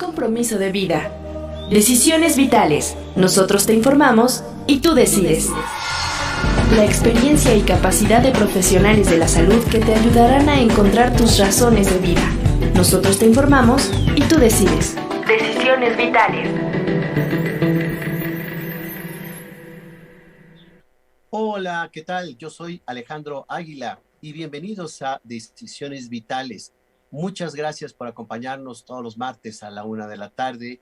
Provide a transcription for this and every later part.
compromiso de vida. Decisiones vitales. Nosotros te informamos y tú decides. La experiencia y capacidad de profesionales de la salud que te ayudarán a encontrar tus razones de vida. Nosotros te informamos y tú decides. Decisiones vitales. Hola, ¿qué tal? Yo soy Alejandro Águila y bienvenidos a Decisiones Vitales. Muchas gracias por acompañarnos todos los martes a la 1 de la tarde.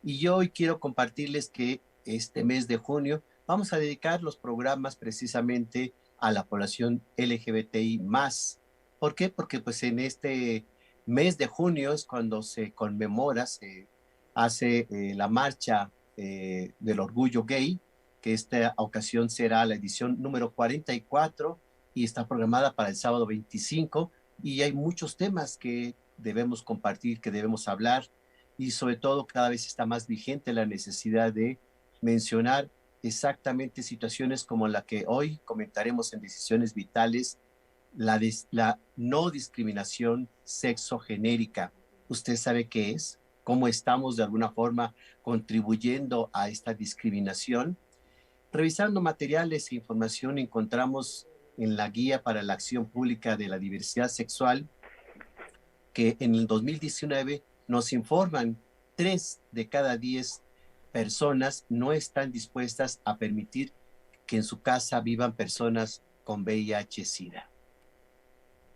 Y yo hoy quiero compartirles que este mes de junio vamos a dedicar los programas precisamente a la población LGBTI+. ¿Por qué? Porque pues en este mes de junio es cuando se conmemora, se hace la marcha del orgullo gay, que esta ocasión será la edición número 44 y está programada para el sábado 25, y hay muchos temas que debemos compartir, que debemos hablar, y sobre todo cada vez está más vigente la necesidad de mencionar exactamente situaciones como la que hoy comentaremos en Decisiones Vitales, la no discriminación sexogenérica. ¿Usted sabe qué es? ¿Cómo estamos de alguna forma contribuyendo a esta discriminación? Revisando materiales e información, encontramos en la Guía para la Acción Pública de la Diversidad Sexual que en el 2019 nos informan 3 de cada 10 personas no están dispuestas a permitir que en su casa vivan personas con VIH-Sida.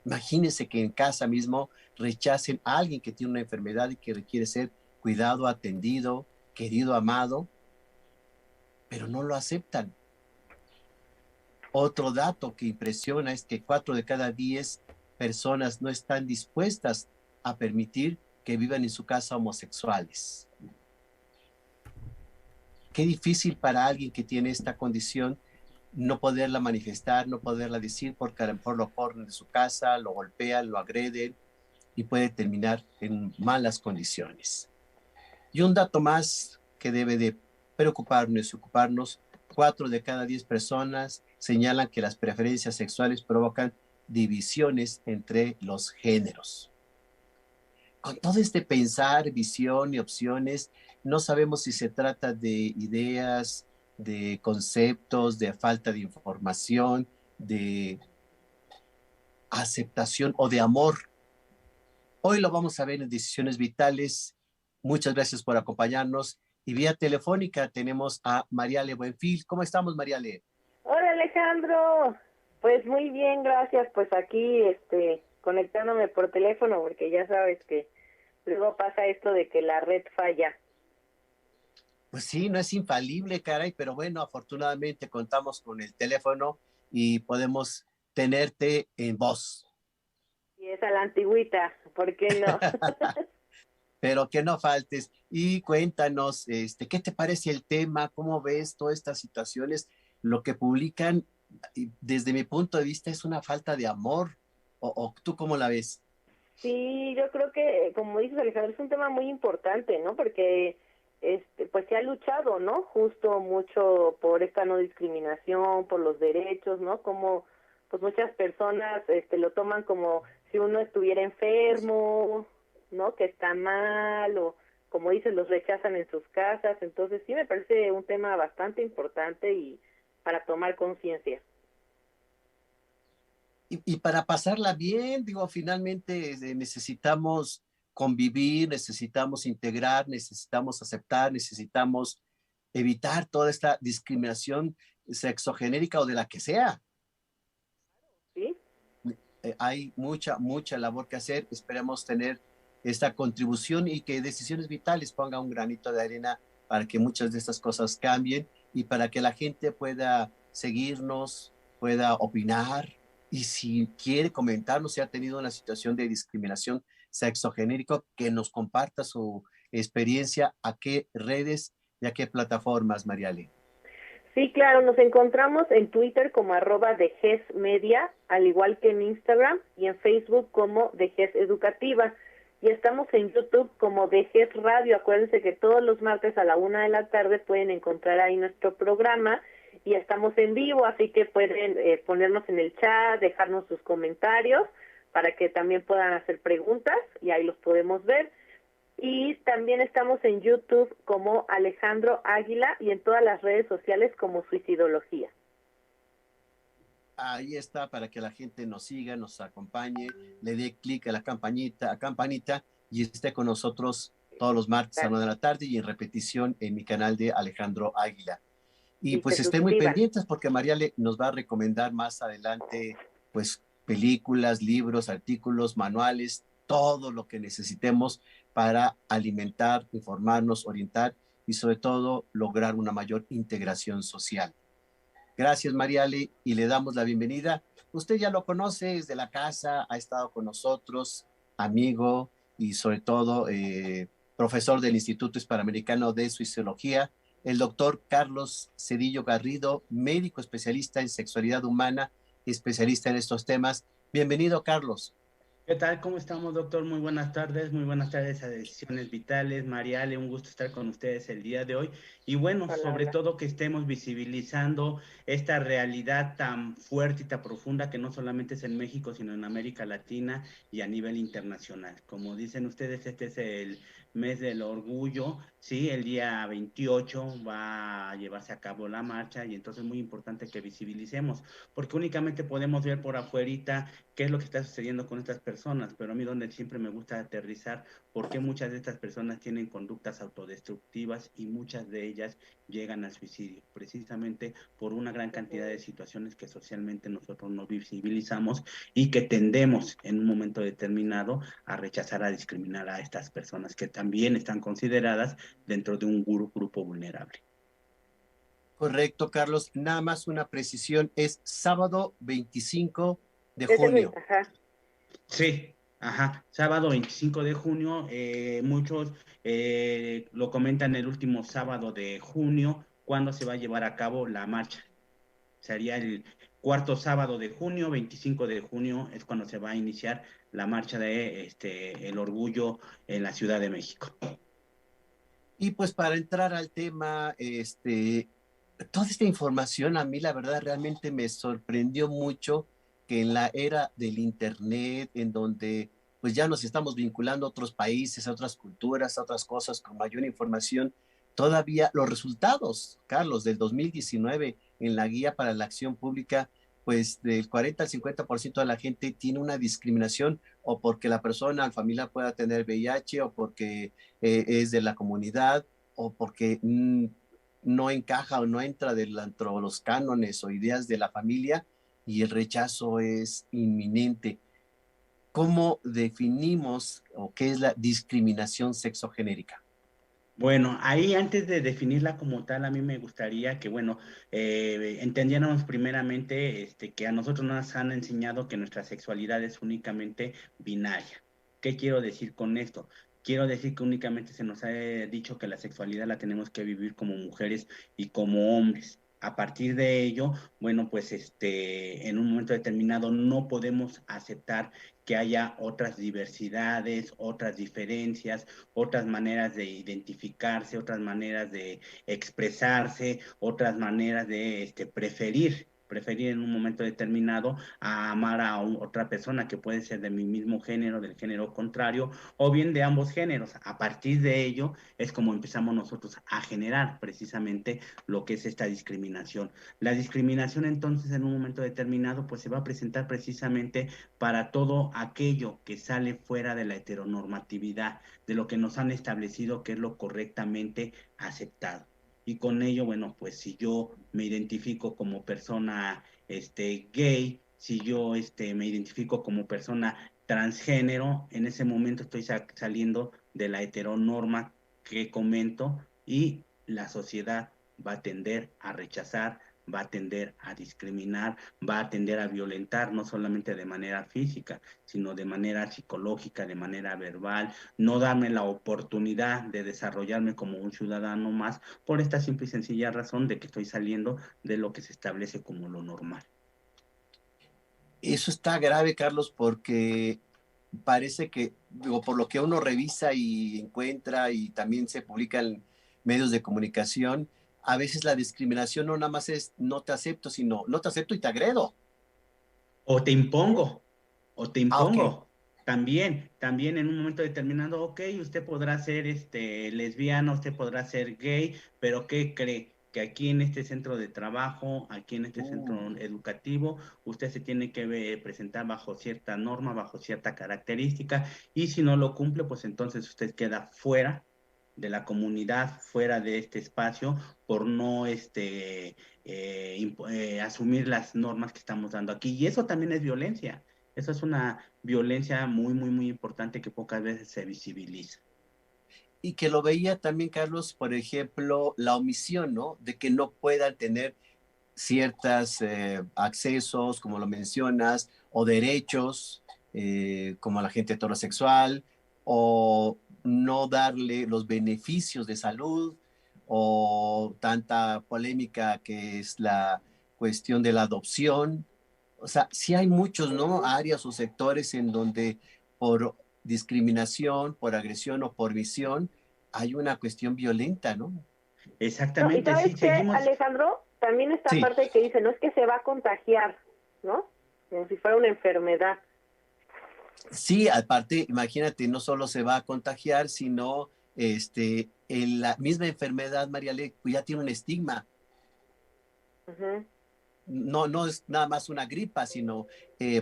Imagínense que en casa mismo rechacen a alguien que tiene una enfermedad y que requiere ser cuidado, atendido, querido, amado, pero no lo aceptan. Otro dato que impresiona es que 4 de cada 10 personas no están dispuestas a permitir que vivan en su casa homosexuales. Qué difícil para alguien que tiene esta condición no poderla manifestar, no poderla decir, porque a lo mejor lo corren de su casa, lo golpean, lo agreden y puede terminar en malas condiciones. Y un dato más que debe de preocuparnos y ocuparnos: 4 de cada 10 personas señalan que las preferencias sexuales provocan divisiones entre los géneros. Con todo este pensar, visión y opciones, no sabemos si se trata de ideas, de conceptos, de falta de información, de aceptación o de amor. Hoy lo vamos a ver en Decisiones Vitales. Muchas gracias por acompañarnos. Y vía telefónica tenemos a Mariale Buenfil. ¿Cómo estamos, Mariale? Hola, Alejandro. Pues muy bien, gracias. Pues aquí, conectándome por teléfono, porque ya sabes que luego pasa esto de que la red falla. Pues sí, no es infalible, caray, pero bueno, afortunadamente contamos con el teléfono y podemos tenerte en voz. Y es a la antigüita, ¿por qué no? Pero que no faltes. Y cuéntanos, ¿qué te parece el tema? ¿Cómo ves todas estas situaciones? Lo que publican, desde mi punto de vista, es una falta de amor. ¿O tú cómo la ves? Sí, yo creo que, como dices, Alejandro, es un tema muy importante, ¿no? Porque pues se ha luchado, ¿no? Justo mucho por esta no discriminación, por los derechos, ¿no? Como pues muchas personas lo toman como si uno estuviera enfermo, ¿no? Que está mal, o como dices, los rechazan en sus casas. Entonces sí me parece un tema bastante importante y para tomar conciencia. Y para pasarla bien, digo, finalmente necesitamos convivir, necesitamos integrar, necesitamos aceptar, necesitamos evitar toda esta discriminación sexogenérica o de la que sea. ¿Sí? Hay mucha labor que hacer. Esperemos tener esta contribución y que Decisiones Vitales ponga un granito de arena para que muchas de estas cosas cambien y para que la gente pueda seguirnos, pueda opinar, y si quiere comentarnos si ha tenido una situación de discriminación sexogenérico, que nos comparta su experiencia. ¿A qué redes y a qué plataformas, Mariale? Sí, claro, nos encontramos en Twitter como @DeGesMedia, al igual que en Instagram, y en Facebook como Deges Educativa. Y estamos en YouTube como Deges Radio. Acuérdense que todos los martes a la 1 de la tarde pueden encontrar ahí nuestro programa y estamos en vivo, así que pueden ponernos en el chat, dejarnos sus comentarios para que también puedan hacer preguntas y ahí los podemos ver. Y también estamos en YouTube como Alejandro Águila y en todas las redes sociales como Suicidología. Ahí está para que la gente nos siga, nos acompañe, le dé clic a la campanita y esté con nosotros todos los martes a la 1 de la tarde y en repetición en mi canal de Alejandro Águila. Y Y se pues estén muy suscriban. pendientes porque Mariale nos va a recomendar más adelante pues películas, libros, artículos, manuales, todo lo que necesitemos para alimentar, informarnos, orientar y sobre todo lograr una mayor integración social. Gracias, Mariale, y le damos la bienvenida. Usted ya lo conoce, es de la casa, ha estado con nosotros, amigo y sobre todo profesor del Instituto Hispanoamericano de Suicidología, el doctor Carlos Cedillo Garrido, médico especialista en sexualidad humana, especialista en estos temas. Bienvenido, Carlos. ¿Qué tal? ¿Cómo estamos, doctor? Muy buenas tardes a Decisiones Vitales. Mariale, un gusto estar con ustedes el día de hoy. Y bueno, Hola, sobre hola. todo que estemos visibilizando esta realidad tan fuerte y tan profunda que no solamente es en México, sino en América Latina y a nivel internacional. Como dicen ustedes, este es el mes del orgullo, ¿sí? El día 28 va a llevarse a cabo la marcha y entonces es muy importante que visibilicemos, porque únicamente podemos ver por afuerita qué es lo que está sucediendo con estas personas, pero a mí donde siempre me gusta aterrizar, por qué muchas de estas personas tienen conductas autodestructivas y muchas de ellas llegan al suicidio, precisamente por una gran cantidad de situaciones que socialmente nosotros no visibilizamos y que tendemos en un momento determinado a rechazar, a discriminar a estas personas que también están consideradas dentro de un grupo vulnerable. Correcto, Carlos. Nada más una precisión, es sábado 25 de Es junio. ajá. Sí, ajá, sábado 25 de junio, muchos lo comentan el último sábado de junio, cuando se va a llevar a cabo la marcha. Sería el cuarto sábado de junio, 25 de junio es cuando se va a iniciar la marcha de el orgullo en la Ciudad de México. Y pues para entrar al tema, toda esta información a mí la verdad realmente me sorprendió mucho que en la era del internet, en donde pues ya nos estamos vinculando a otros países, a otras culturas, a otras cosas con mayor información, todavía los resultados, Carlos, del 2019 en la guía para la acción pública, pues del 40 al 50% de la gente tiene una discriminación o porque la persona, la familia pueda tener VIH o porque es de la comunidad o porque no encaja o no entra dentro de los cánones o ideas de la familia y el rechazo es inminente. ¿Cómo definimos o qué es la discriminación sexogenérica? Bueno, ahí antes de definirla como tal, a mí me gustaría que, bueno, entendiéramos primeramente que a nosotros nos han enseñado que nuestra sexualidad es únicamente binaria. ¿Qué quiero decir con esto? Quiero decir que únicamente se nos ha dicho que la sexualidad la tenemos que vivir como mujeres y como hombres. A partir de ello, bueno, pues en un momento determinado no podemos aceptar que haya otras diversidades, otras diferencias, otras maneras de identificarse, otras maneras de expresarse, otras maneras de preferir en un momento determinado a amar a otra persona que puede ser de mi mismo género, del género contrario, o bien de ambos géneros. A partir de ello es como empezamos nosotros a generar precisamente lo que es esta discriminación. La discriminación entonces en un momento determinado pues se va a presentar precisamente para todo aquello que sale fuera de la heteronormatividad, de lo que nos han establecido que es lo correctamente aceptado. Y con ello, bueno, pues si yo me identifico como persona gay, si yo me identifico como persona transgénero, en ese momento estoy saliendo de la heteronorma que comento y la sociedad va a tender a rechazar, va a tender a discriminar, va a tender a violentar, no solamente de manera física, sino de manera psicológica, de manera verbal, no darme la oportunidad de desarrollarme como un ciudadano más por esta simple y sencilla razón de que estoy saliendo de lo que se establece como lo normal. Eso está grave, Carlos, porque parece que, digo, por lo que uno revisa y encuentra y también se publica en medios de comunicación, a veces la discriminación no nada más es no te acepto, sino no te acepto y te agredo. O te impongo, o te Ah, ok. impongo. También en un momento determinado, ok, usted podrá ser lesbiana, usted podrá ser gay, pero ¿qué cree? Que aquí en este centro de trabajo, aquí en este centro educativo, usted se tiene que presentar bajo cierta norma, bajo cierta característica, y si no lo cumple, pues entonces usted queda fuera de la comunidad, fuera de este espacio, por no asumir las normas que estamos dando aquí. Y eso también es violencia. Eso es una violencia muy, muy, muy importante que pocas veces se visibiliza. Y que lo veía también, Carlos, por ejemplo, la omisión, ¿no? De que no puedan tener ciertos accesos, como lo mencionas, o derechos, como la gente heterosexual, o no darle los beneficios de salud, o tanta polémica que es la cuestión de la adopción. O sea, sí hay muchos, ¿no? Áreas o sectores en donde por discriminación, por agresión o por visión, hay una cuestión violenta, ¿no? No, y Exactamente, sabes sí, qué, seguimos. Alejandro, también esta Sí, parte que dice, no es que se va a contagiar, ¿no? Como si fuera una enfermedad. sí, aparte, imagínate, no solo se va a contagiar, sino en la misma enfermedad, Mariale, pues ya tiene un estigma. Ujú, No, no es nada más una gripa, sino,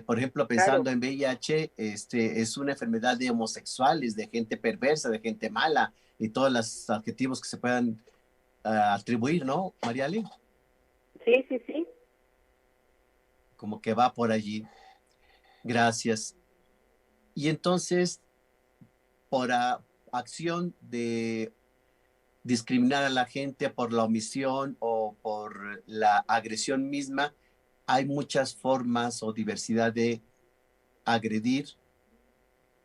por ejemplo, pensando claro. en VIH, es una enfermedad de homosexuales, de gente perversa, de gente mala, y todos los adjetivos que se puedan atribuir, ¿no, Mariale? Sí, sí, sí. Como que va por allí. Gracias. Y entonces, por acción de discriminar a la gente por la omisión o por la agresión misma, hay muchas formas o diversidad de agredir,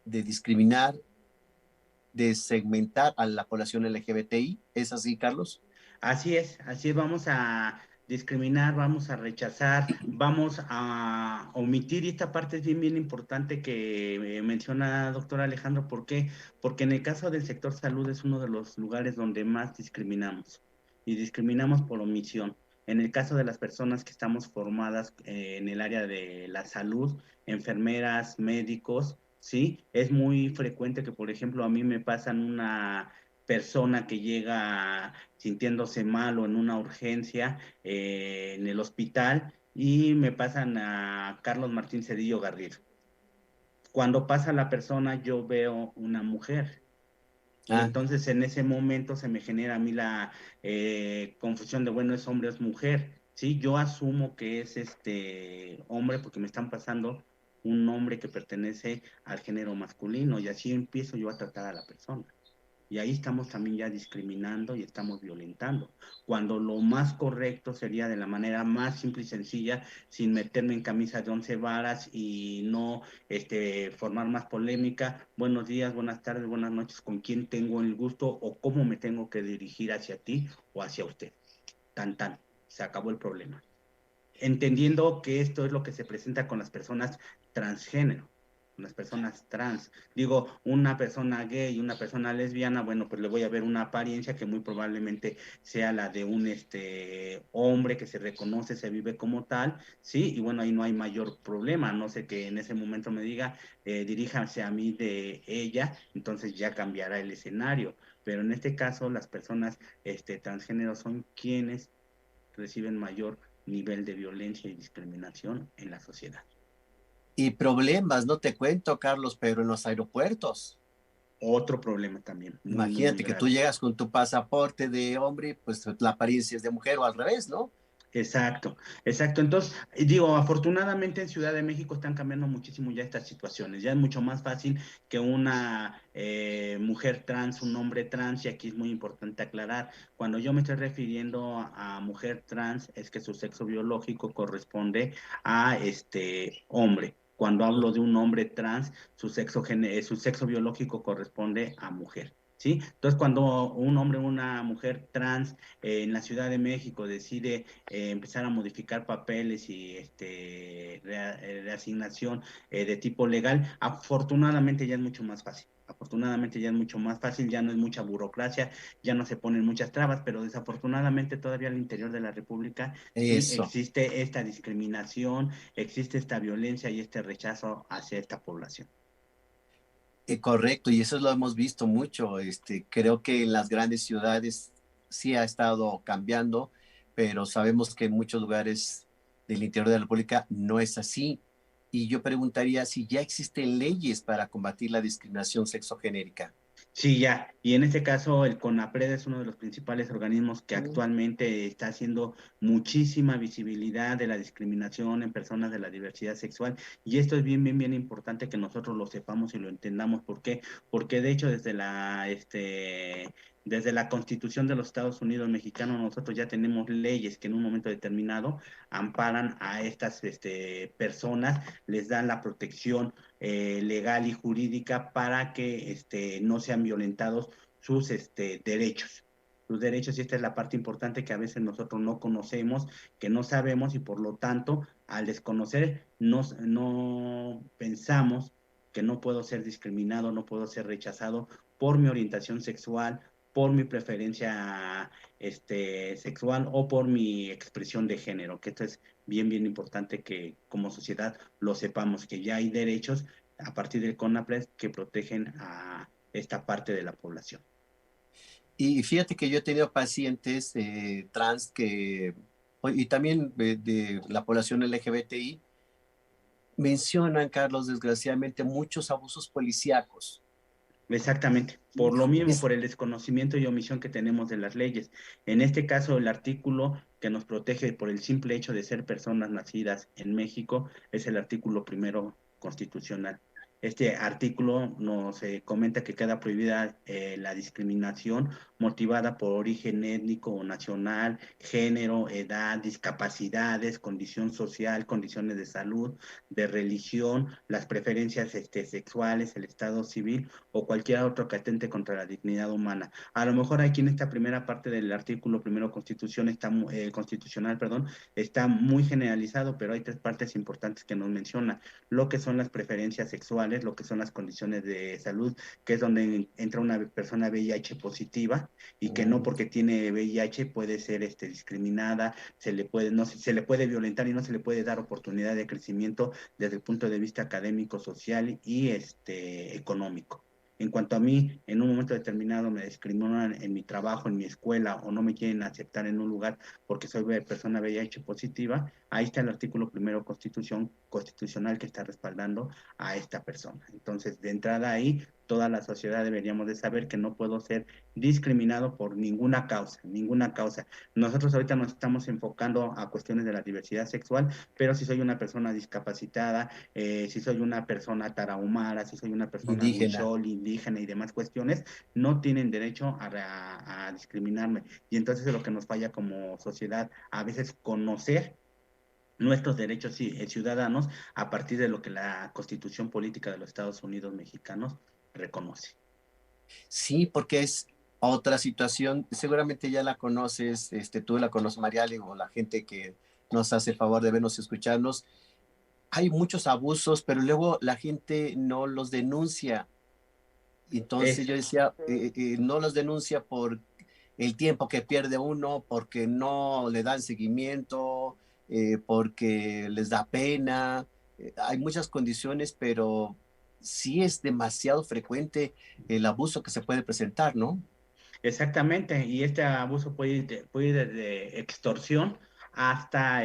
de discriminar, de segmentar a la población LGBTI. ¿Es así, Carlos? Así es, vamos a discriminar, vamos a rechazar, vamos a omitir, y esta parte es bien, bien importante que menciona doctor Alejandro. ¿Por qué? Porque en el caso del sector salud es uno de los lugares donde más discriminamos, y discriminamos por omisión. En el caso de las personas que estamos formadas en el área de la salud, enfermeras, médicos, ¿sí? Es muy frecuente que, por ejemplo, a mí me pasan una persona que llega sintiéndose mal o en una urgencia en el hospital, y me pasan a Carlos Martín Cedillo Garrido. Cuando pasa la persona, yo veo una mujer. Y Ah, entonces en ese momento se me genera a mí la confusión de, bueno, es hombre o es mujer. Sí, yo asumo que es este hombre porque me están pasando un hombre que pertenece al género masculino, y así empiezo yo a tratar a la persona. Y ahí estamos también ya discriminando y estamos violentando, cuando lo más correcto sería de la manera más simple y sencilla, sin meterme en camisa de 11 varas y no formar más polémica. Buenos días, buenas tardes, buenas noches, ¿con quién tengo el gusto o cómo me tengo que dirigir hacia ti o hacia usted? Tan, tan, se acabó el problema. Entendiendo que esto es lo que se presenta con las personas transgénero, con las personas trans. Digo, una persona gay y una persona lesbiana, bueno, pues le voy a ver una apariencia que muy probablemente sea la de un hombre que se reconoce, se vive como tal, ¿sí? Y bueno, ahí no hay mayor problema, no sé, que en ese momento me diga, diríjase a mí de ella, entonces ya cambiará el escenario. Pero en este caso, las personas transgénero son quienes reciben mayor nivel de violencia y discriminación en la sociedad. y problemas, no te cuento, Carlos, pero en los aeropuertos. Otro problema también, muy, muy, muy Imagínate que tú grave. llegas con tu pasaporte de hombre, pues la apariencia es de mujer o al revés, ¿no? Exacto, exacto. Entonces, digo, afortunadamente en Ciudad de México están cambiando muchísimo ya estas situaciones. Ya es mucho más fácil que una mujer trans, un hombre trans, y aquí es muy importante aclarar, cuando yo me estoy refiriendo a mujer trans, es que su sexo biológico corresponde a este hombre. Cuando hablo de un hombre trans, su sexo biológico corresponde a mujer. ¿Sí? Entonces, cuando un hombre o una mujer trans en la Ciudad de México decide empezar a modificar papeles y reasignación de tipo legal, afortunadamente ya es mucho más fácil. Afortunadamente ya es mucho más fácil, ya no es mucha burocracia, ya no se ponen muchas trabas, pero desafortunadamente todavía al interior de la República sí Eso. existe esta discriminación, existe esta violencia y este rechazo hacia esta población. Correcto, y eso lo hemos visto mucho. Creo que en las grandes ciudades sí ha estado cambiando, pero sabemos que en muchos lugares del interior de la República no es así. Y yo preguntaría si ya existen leyes para combatir la discriminación sexogenérica. Sí, ya. Y en este caso, el CONAPRED es uno de los principales organismos que Mm. actualmente está haciendo muchísima visibilidad de la discriminación en personas de la diversidad sexual. Y esto es bien, bien, bien importante que nosotros lo sepamos y lo entendamos. ¿Por qué? Porque de hecho, desde la Constitución de los Estados Unidos mexicanos, nosotros ya tenemos leyes que en un momento determinado amparan a estas, personas, les dan la protección legal y jurídica para que no sean violentados derechos. Sus derechos, y esta es la parte importante que a veces nosotros no conocemos, que no sabemos, y por lo tanto, al desconocer, no pensamos que no puedo ser discriminado, no puedo ser rechazado por mi orientación sexual, por mi preferencia sexual o por mi expresión de género, que esto es bien, bien importante que como sociedad lo sepamos, que ya hay derechos a partir del CONAPRED que protegen a esta parte de la población. Y fíjate que yo he tenido pacientes trans y también de la población LGBTI, mencionan, Carlos, desgraciadamente, muchos abusos policíacos. Exactamente, por lo Hijo, mismo, por el desconocimiento y omisión que tenemos de las leyes. En este caso, el artículo que nos protege por el simple hecho de ser personas nacidas en México es el artículo primero constitucional. Este artículo nos comenta que queda prohibida la discriminación motivada por origen étnico o nacional, género, edad, discapacidades, condición social, condiciones de salud, de religión, las preferencias sexuales, el estado civil o cualquier otro que atente contra la dignidad humana. A lo mejor aquí en esta primera parte del artículo primero constitucional, perdón, está muy generalizado, pero hay tres partes importantes que nos menciona: lo que son las preferencias sexuales, lo que son las condiciones de salud, que es donde entra una persona VIH positiva y que no porque tiene VIH puede ser discriminada, se le puede violentar y no se le puede dar oportunidad de crecimiento desde el punto de vista académico, social y económico. En cuanto a mí, en un momento determinado me discriminan en mi trabajo, en mi escuela, o no me quieren aceptar en un lugar porque soy persona VIH positiva, ahí está el artículo primero constitucional que está respaldando a esta persona. Entonces, de entrada ahí, toda la sociedad deberíamos de saber que no puedo ser discriminado por ninguna causa, ninguna causa. Nosotros ahorita nos estamos enfocando a cuestiones de la diversidad sexual, pero si soy una persona discapacitada, si soy una persona tarahumara, si soy una persona Indígena. huichol, indígena y demás cuestiones, no tienen derecho a discriminarme. Y entonces es lo que nos falla como sociedad, a veces conocer nuestros derechos ciudadanos a partir de lo que la Constitución Política de los Estados Unidos mexicanos reconoce. Sí, porque es otra situación, seguramente ya la conoces, tú la conoces, Mariale, o la gente que nos hace el favor de vernos y escucharnos. Hay muchos abusos, pero luego la gente no los denuncia. Entonces Es yo decía, no los denuncia por el tiempo que pierde uno, porque no le dan seguimiento, porque les da pena. Hay muchas condiciones, pero sí es demasiado frecuente el abuso que se puede presentar, ¿no? Exactamente, y este abuso puede ir desde extorsión hasta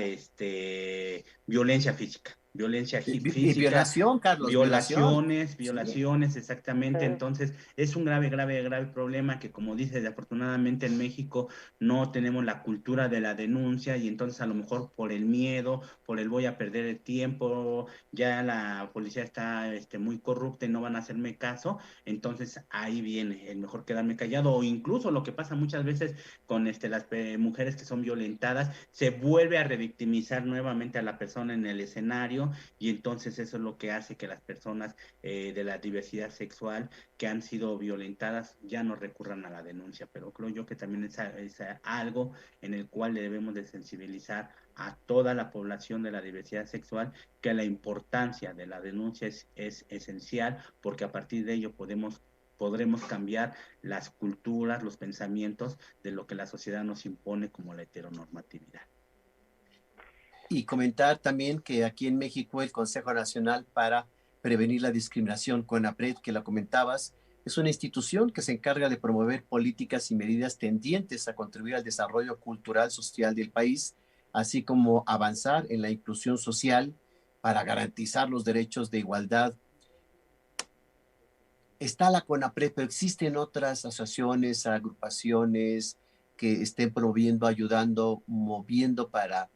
violencia física, Y física, violación, Carlos, violación. Sí. violaciones, exactamente. Eh, Entonces, es un grave, grave, grave problema que, como dices, desafortunadamente en México no tenemos la cultura de la denuncia y entonces a lo mejor por el miedo, por el voy a perder el tiempo, ya la policía está muy corrupta y no van a hacerme caso, entonces ahí viene el mejor quedarme callado, o incluso lo que pasa muchas veces con las mujeres que son violentadas, se vuelve a revictimizar nuevamente a la persona en el escenario, y entonces eso es lo que hace que las personas de la diversidad sexual que han sido violentadas ya no recurran a la denuncia. Pero creo yo que también es algo en el cual debemos de sensibilizar a toda la población de la diversidad sexual, que la importancia de la denuncia es esencial, porque a partir de ello podremos cambiar las culturas, los pensamientos de lo que la sociedad nos impone como la heteronormatividad. Y comentar también que aquí en México el Consejo Nacional para prevenir la discriminación. CONAPRED, que la comentabas, es una institución que se encarga de promover políticas y medidas tendientes a contribuir al desarrollo cultural, social del país, así como avanzar en la inclusión social para garantizar los derechos de igualdad. Está la CONAPRED, pero existen otras asociaciones, agrupaciones que estén promoviendo, ayudando, moviendo para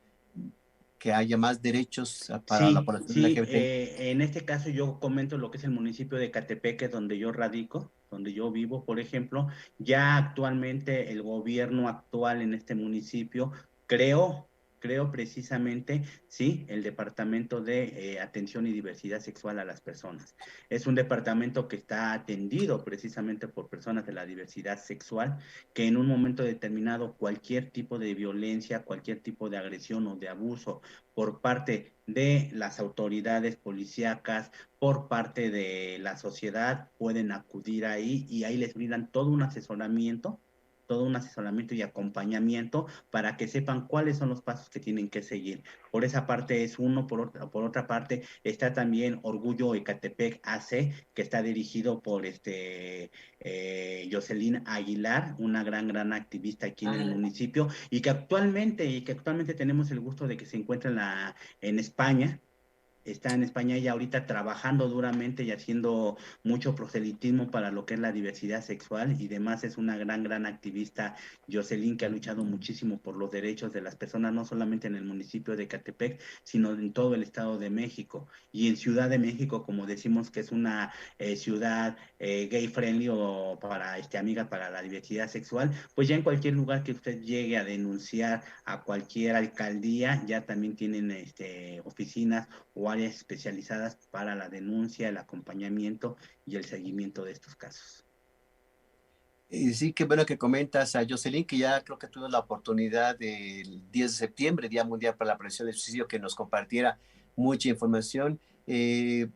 que haya más derechos para la Sí, población sí, LGBT. en este caso yo comento lo que es el municipio de Catepeque, donde yo radico, donde yo vivo, por ejemplo. Ya actualmente el gobierno actual en este municipio creó, creó precisamente, sí, el Departamento de Atención y Diversidad Sexual a las Personas. Es un departamento que está atendido precisamente por personas de la diversidad sexual, que en un momento determinado cualquier tipo de violencia, cualquier tipo de agresión o de abuso por parte de las autoridades policíacas, por parte de la sociedad, pueden acudir ahí y ahí les brindan todo un asesoramiento y acompañamiento para que sepan cuáles son los pasos que tienen que seguir. Por esa parte es uno, por otra parte está también Orgullo Ecatepec AC, que está dirigido por Jocelyn Aguilar, una gran activista aquí en el municipio, y que actualmente tenemos el gusto de que se encuentra en España. Está en España ella ahorita trabajando duramente y haciendo mucho proselitismo para lo que es la diversidad sexual y demás. Es una gran activista, Jocelyn, que ha luchado muchísimo por los derechos de las personas, no solamente en el municipio de Catepec, sino en todo el Estado de México. Y en Ciudad de México, como decimos que es una ciudad gay friendly o para amiga para la diversidad sexual, pues ya en cualquier lugar que usted llegue a denunciar a cualquier alcaldía, ya también tienen oficinas o áreas especializadas para la denuncia, el acompañamiento y el seguimiento de estos casos. Y sí, qué bueno que comentas a Jocelyn, que ya creo que tuvo la oportunidad del 10 de septiembre, Día Mundial para la Prevención del Suicidio, que nos compartiera mucha información. Eh,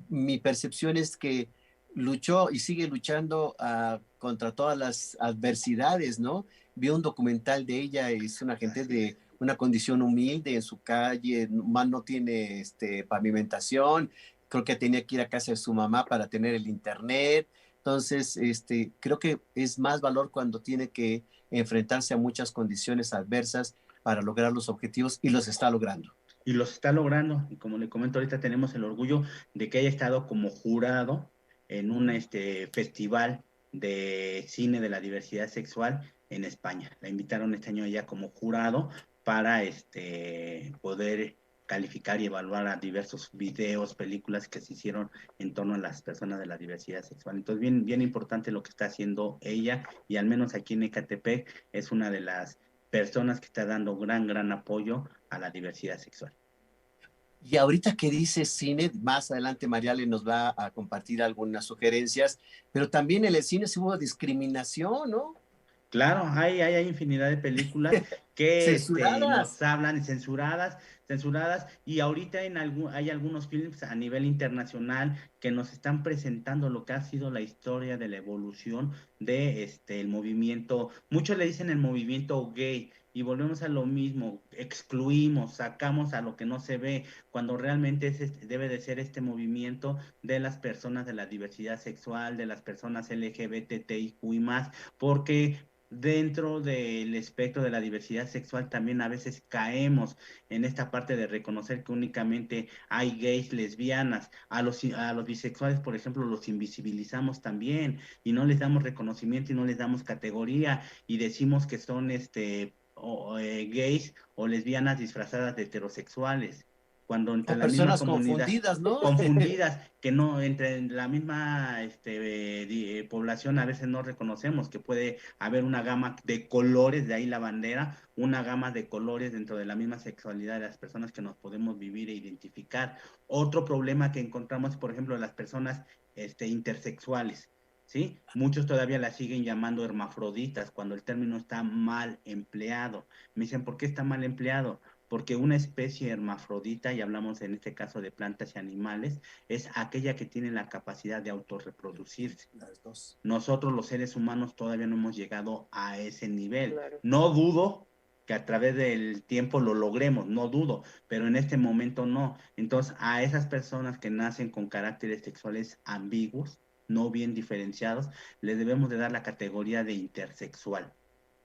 Mi percepción es que luchó y sigue luchando contra todas las adversidades, ¿no? Vi un documental de ella, es una gente de una condición humilde en su calle, más no tiene pavimentación, creo que tenía que ir a casa de su mamá para tener el internet. Entonces, creo que es más valor cuando tiene que enfrentarse a muchas condiciones adversas para lograr los objetivos y los está logrando. Y los está logrando, y como le comento ahorita tenemos el orgullo de que haya estado como jurado en un festival de cine de la diversidad sexual en España. La invitaron este año ya como jurado para poder calificar y evaluar a diversos videos, películas que se hicieron en torno a las personas de la diversidad sexual. Entonces, bien importante lo que está haciendo ella, y al menos aquí en Ecatepec es una de las personas que está dando gran apoyo a la diversidad sexual. Y ahorita que dice cine, más adelante Mariale nos va a compartir algunas sugerencias, pero también en el cine se hubo discriminación, ¿no? Claro, hay infinidad de películas que nos Censuradas. hablan censuradas, y ahorita hay algunos films a nivel internacional que nos están presentando lo que ha sido la historia de la evolución de el movimiento. Muchos le dicen el movimiento gay y volvemos a lo mismo, excluimos, sacamos a lo que no se ve, cuando realmente debe de ser este movimiento de las personas de la diversidad sexual, de las personas LGBTIQ y más, porque dentro del espectro de la diversidad sexual también a veces caemos en esta parte de reconocer que únicamente hay gays, lesbianas, a los bisexuales, por ejemplo, los invisibilizamos también y no les damos reconocimiento y no les damos categoría y decimos que son gays o lesbianas disfrazadas de heterosexuales, cuando entre O la misma personas comunidad confundidas, ¿no? confundidas, que no entre la misma población a veces no reconocemos que puede haber una gama de colores, de ahí la bandera, una gama de colores dentro de la misma sexualidad de las personas que nos podemos vivir e identificar. Otro problema que encontramos, por ejemplo, las personas intersexuales. ¿Sí? Muchos todavía la siguen llamando hermafroditas cuando el término está mal empleado. Me dicen, ¿por qué está mal empleado? Porque una especie hermafrodita, y hablamos en este caso de plantas y animales, es aquella que tiene la capacidad de autorreproducirse. Las dos. Nosotros los seres humanos todavía no hemos llegado a ese nivel. Claro. No dudo que que a través del tiempo lo logremos, no dudo, pero en este momento no. Entonces, a esas personas que nacen con caracteres sexuales ambiguos, no bien diferenciados, les debemos de dar la categoría de intersexual.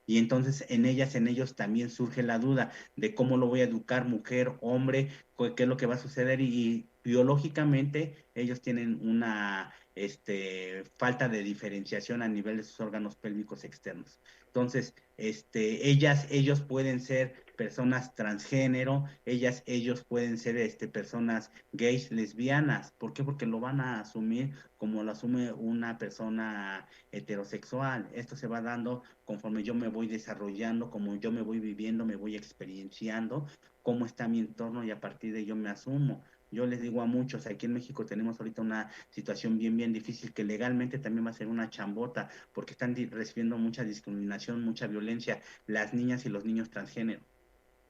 Y entonces en ellas, en ellos también surge la duda de cómo lo voy a educar, mujer, hombre, qué es lo que va a suceder. Y biológicamente ellos tienen una falta de diferenciación a nivel de sus órganos pélvicos externos. Entonces, ellos pueden ser personas transgénero, ellos pueden ser personas gays, lesbianas. ¿Por qué? Porque lo van a asumir como lo asume una persona heterosexual. Esto se va dando conforme yo me voy desarrollando, como yo me voy viviendo, me voy experienciando, cómo está mi entorno y a partir de ello me asumo. Yo les digo a muchos, aquí en México tenemos ahorita una situación bien difícil que legalmente también va a ser una chambota porque están recibiendo mucha discriminación, mucha violencia las niñas y los niños transgénero.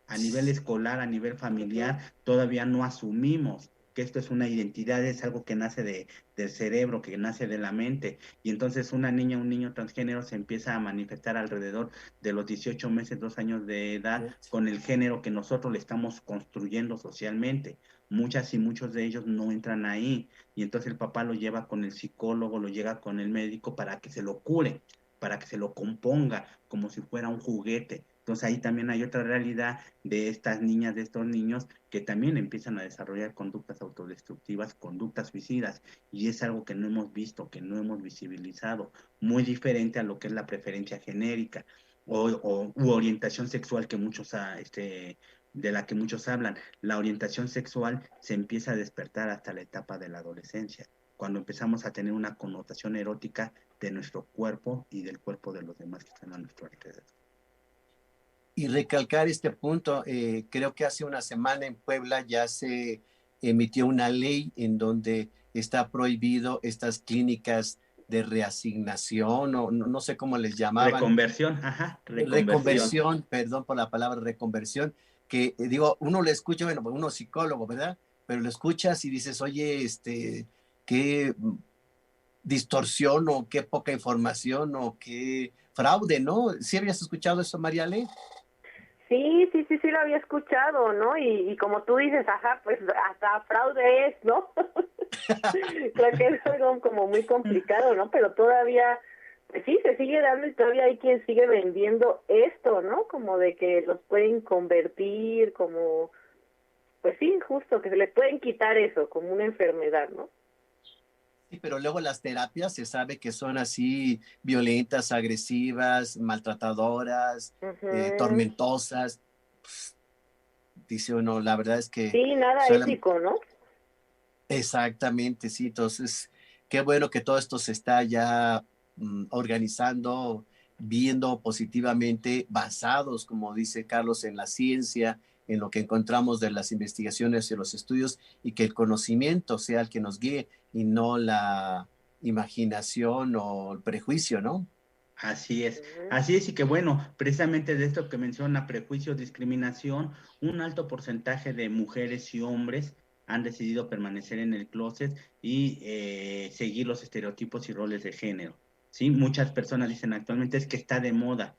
A nivel escolar, a nivel familiar, todavía no asumimos que esto es una identidad, es algo que nace del cerebro, que nace de la mente. Y entonces una niña, un niño transgénero se empieza a manifestar alrededor de los 18 meses, 2 años de edad, con el género que nosotros le estamos construyendo socialmente. Muchas y muchos de ellos no entran ahí. Y entonces el papá lo lleva con el psicólogo, lo lleva con el médico para que se lo cure, para que se lo componga como si fuera un juguete. Entonces ahí también hay otra realidad de estas niñas, de estos niños, que también empiezan a desarrollar conductas autodestructivas, conductas suicidas, y es algo que no hemos visto, que no hemos visibilizado, muy diferente a lo que es la preferencia genérica u orientación sexual que muchos, de la que muchos hablan. La orientación sexual se empieza a despertar hasta la etapa de la adolescencia, cuando empezamos a tener una connotación erótica de nuestro cuerpo y del cuerpo de los demás que están a nuestro alrededor. Y recalcar este punto, creo que hace una semana en Puebla ya se emitió una ley en donde está prohibido estas clínicas de reasignación o no sé cómo les llamaban. Reconversión, ajá, reconversión. Reconversión, perdón por la palabra reconversión, que digo, uno lo escucha, bueno, pues uno es psicólogo, ¿verdad? Pero lo escuchas y dices, oye, qué distorsión o qué poca información o qué fraude, ¿no? ¿Sí habías escuchado eso, Mariale? Sí lo había escuchado, ¿no? Y como tú dices, ajá, pues hasta fraude es, ¿no? Creo que es algo como muy complicado, ¿no? Pero todavía, pues sí, se sigue dando y todavía hay quien sigue vendiendo esto, ¿no? Como de que los pueden convertir, como, pues sí, justo, que se les pueden quitar eso, como una enfermedad, ¿no? Sí, pero luego las terapias se sabe que son así violentas, agresivas, maltratadoras, Uh-huh. tormentosas. Pues, dice uno, la verdad es que Sí, nada suena ético, ¿no? exactamente, sí. Entonces, qué bueno que todo esto se está ya organizando, viendo positivamente, basados, como dice Carlos, en la ciencia, en lo que encontramos de las investigaciones y los estudios, y que el conocimiento sea el que nos guíe y no la imaginación o el prejuicio, ¿no? Uh-huh. Así es y que bueno, precisamente de esto que menciona prejuicio, discriminación, un alto porcentaje de mujeres y hombres han decidido permanecer en el closet y seguir los estereotipos y roles de género. Sí, muchas personas dicen actualmente es que está de moda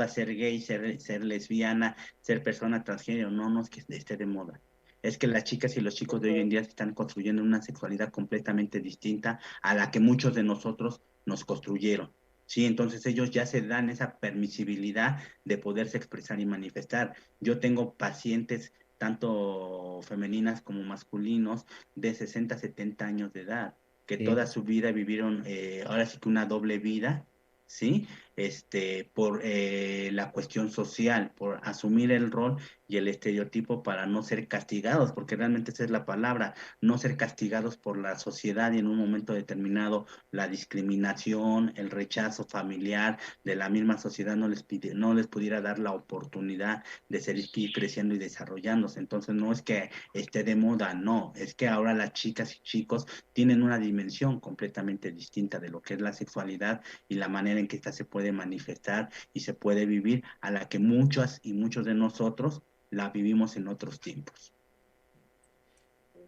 ser gay, ser lesbiana, ser persona transgénero. No, no es que esté de moda. Es que las chicas y los chicos de hoy en Uh-huh. día están construyendo una sexualidad completamente distinta a la que muchos de nosotros nos construyeron. Sí, entonces ellos ya se dan esa permisibilidad de poderse expresar y manifestar. Yo tengo pacientes, tanto femeninas como masculinos, de 60 a 70 años de edad, que Sí. toda su vida vivieron, ahora sí que una doble vida, ¿sí? Por la cuestión social, por asumir el rol y el estereotipo para no ser castigados, porque realmente esa es la palabra, no ser castigados por la sociedad y en un momento determinado la discriminación, el rechazo familiar de la misma sociedad no les pudiera dar la oportunidad de seguir creciendo y desarrollándose. Entonces no es que esté de moda, no, es que ahora las chicas y chicos tienen una dimensión completamente distinta de lo que es la sexualidad y la manera en que ésta se puede manifestar y se puede vivir, a la que muchas y muchos de nosotros la vivimos en otros tiempos.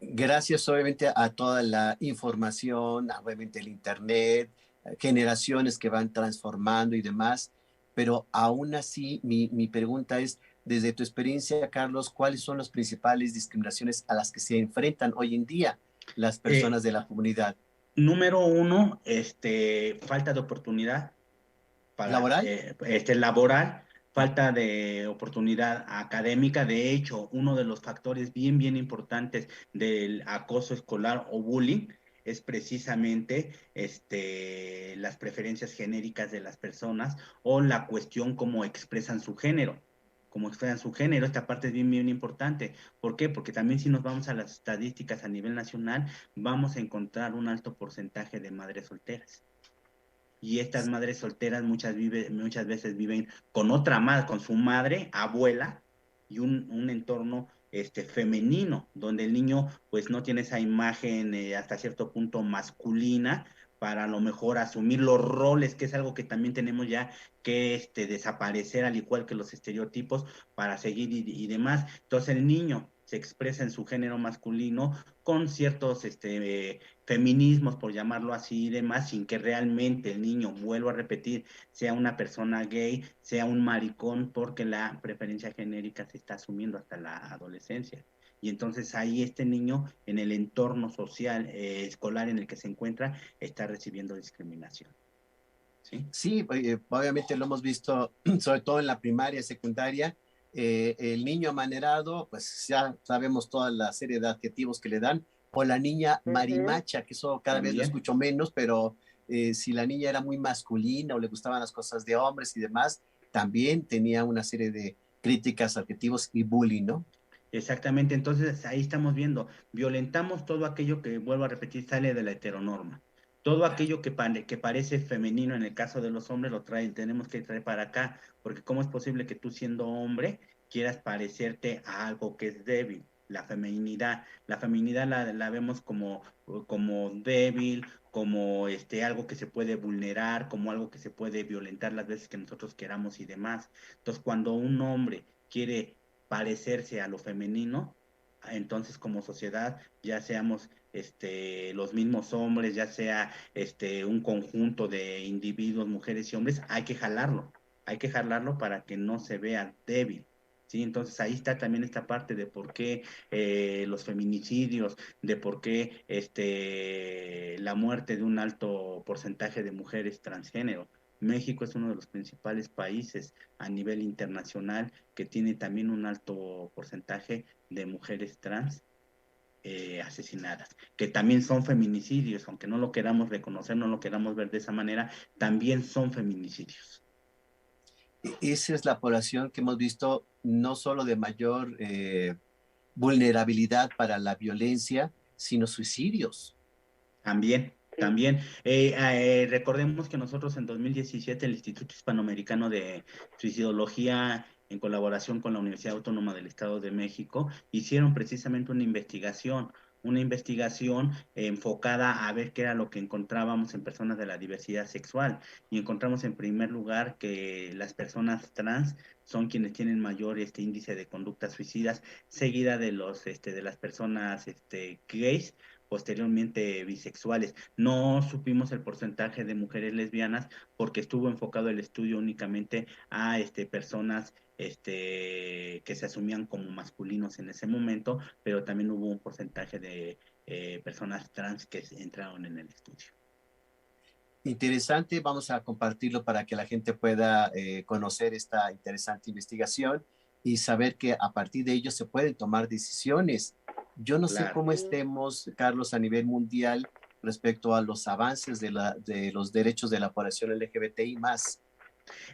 Gracias obviamente a toda la información, obviamente el Internet, generaciones que van transformando y demás. pero aún así mi pregunta es, desde tu experiencia, Carlos, ¿cuáles son las principales discriminaciones a las que se enfrentan hoy en día las Eh, personas de la comunidad Número uno, falta de oportunidad para laboral? laboral, falta de oportunidad académica. De hecho, uno de los factores bien importantes del acoso escolar o bullying es precisamente las preferencias genéricas de las personas o la cuestión cómo expresan su género. Como expresan su género, esta parte es bien importante. ¿Por qué? Porque también si nos vamos a las estadísticas a nivel nacional, vamos a encontrar un alto porcentaje de madres solteras y estas madres solteras muchas veces viven con otra madre, con su madre, abuela, y un entorno femenino, donde el niño pues no tiene esa imagen hasta cierto punto masculina para a lo mejor asumir los roles, que es algo que también tenemos ya que desaparecer, al igual que los estereotipos, para seguir y demás. Entonces el niño se expresa en su género masculino con ciertos feminismos, por llamarlo así, y demás, sin que realmente el niño, vuelvo a repetir, sea una persona gay, sea un maricón, porque la preferencia genérica se está asumiendo hasta la adolescencia. Y entonces ahí este niño, en el entorno social, escolar en el que se encuentra, está recibiendo discriminación. ¿Sí? Sí, obviamente lo hemos visto, sobre todo en la primaria, secundaria. El niño amanerado, pues ya sabemos toda la serie de adjetivos que le dan, o la niña Ujú. marimacha, que eso cada vez lo También. escucho menos, pero si la niña era muy masculina o le gustaban las cosas de hombres y demás, también tenía una serie de críticas, adjetivos y bullying, ¿no? Exactamente, entonces ahí estamos viendo, violentamos todo aquello que, vuelvo a repetir, sale de la heteronorma. Todo aquello que parece femenino en el caso de los hombres lo traen, tenemos que traer para acá, porque ¿cómo es posible que tú siendo hombre quieras parecerte a algo que es débil? La feminidad la vemos como débil, como algo que se puede vulnerar, como algo que se puede violentar las veces que nosotros queramos y demás. Entonces, cuando un hombre quiere parecerse a lo femenino, entonces como sociedad, ya seamos los mismos hombres, ya sea un conjunto de individuos, mujeres y hombres, hay que jalarlo para que no se vea débil. ¿Sí? Entonces ahí está también esta parte de por qué los feminicidios, de por qué la muerte de un alto porcentaje de mujeres transgénero. México es uno de los principales países a nivel internacional que tiene también un alto porcentaje de mujeres trans asesinadas, que también son feminicidios, aunque no lo queramos reconocer, no lo queramos ver de esa manera, también son feminicidios. Esa es la población que hemos visto no solo de mayor vulnerabilidad para la violencia, sino suicidios. También, Sí. también. Recordemos que nosotros en 2017 el Instituto Hispanoamericano de Suicidología, en colaboración con la Universidad Autónoma del Estado de México, hicieron precisamente una investigación enfocada a ver qué era lo que encontrábamos en personas de la diversidad sexual. Y encontramos en primer lugar que las personas trans son quienes tienen mayor índice de conductas suicidas, seguida de las personas gays, posteriormente bisexuales. No supimos el porcentaje de mujeres lesbianas porque estuvo enfocado el estudio únicamente a personas que se asumían como masculinos en ese momento, pero también hubo un porcentaje de personas trans que entraron en el estudio. Interesante, vamos a compartirlo para que la gente pueda conocer esta interesante investigación y saber que a partir de ello se pueden tomar decisiones. Yo no sé Claro. cómo estemos, Carlos, a nivel mundial respecto a los avances de los derechos de la población LGBTI más.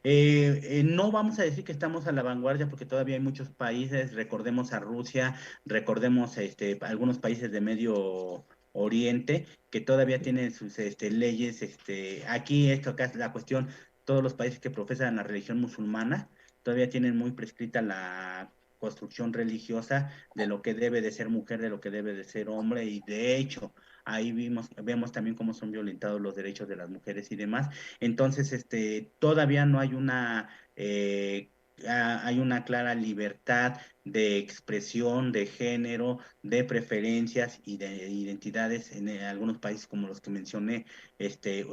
No vamos a decir que estamos a la vanguardia porque todavía hay muchos países, recordemos a Rusia, recordemos algunos países de Medio Oriente que todavía tienen sus leyes. Aquí esto acá es la cuestión, todos los países que profesan la religión musulmana todavía tienen muy prescrita la construcción religiosa de lo que debe de ser mujer, de lo que debe de ser hombre, y de hecho ahí vemos también cómo son violentados los derechos de las mujeres y demás. Entonces, todavía no hay una clara libertad de expresión, de género, de preferencias y de identidades en algunos países como los que mencioné,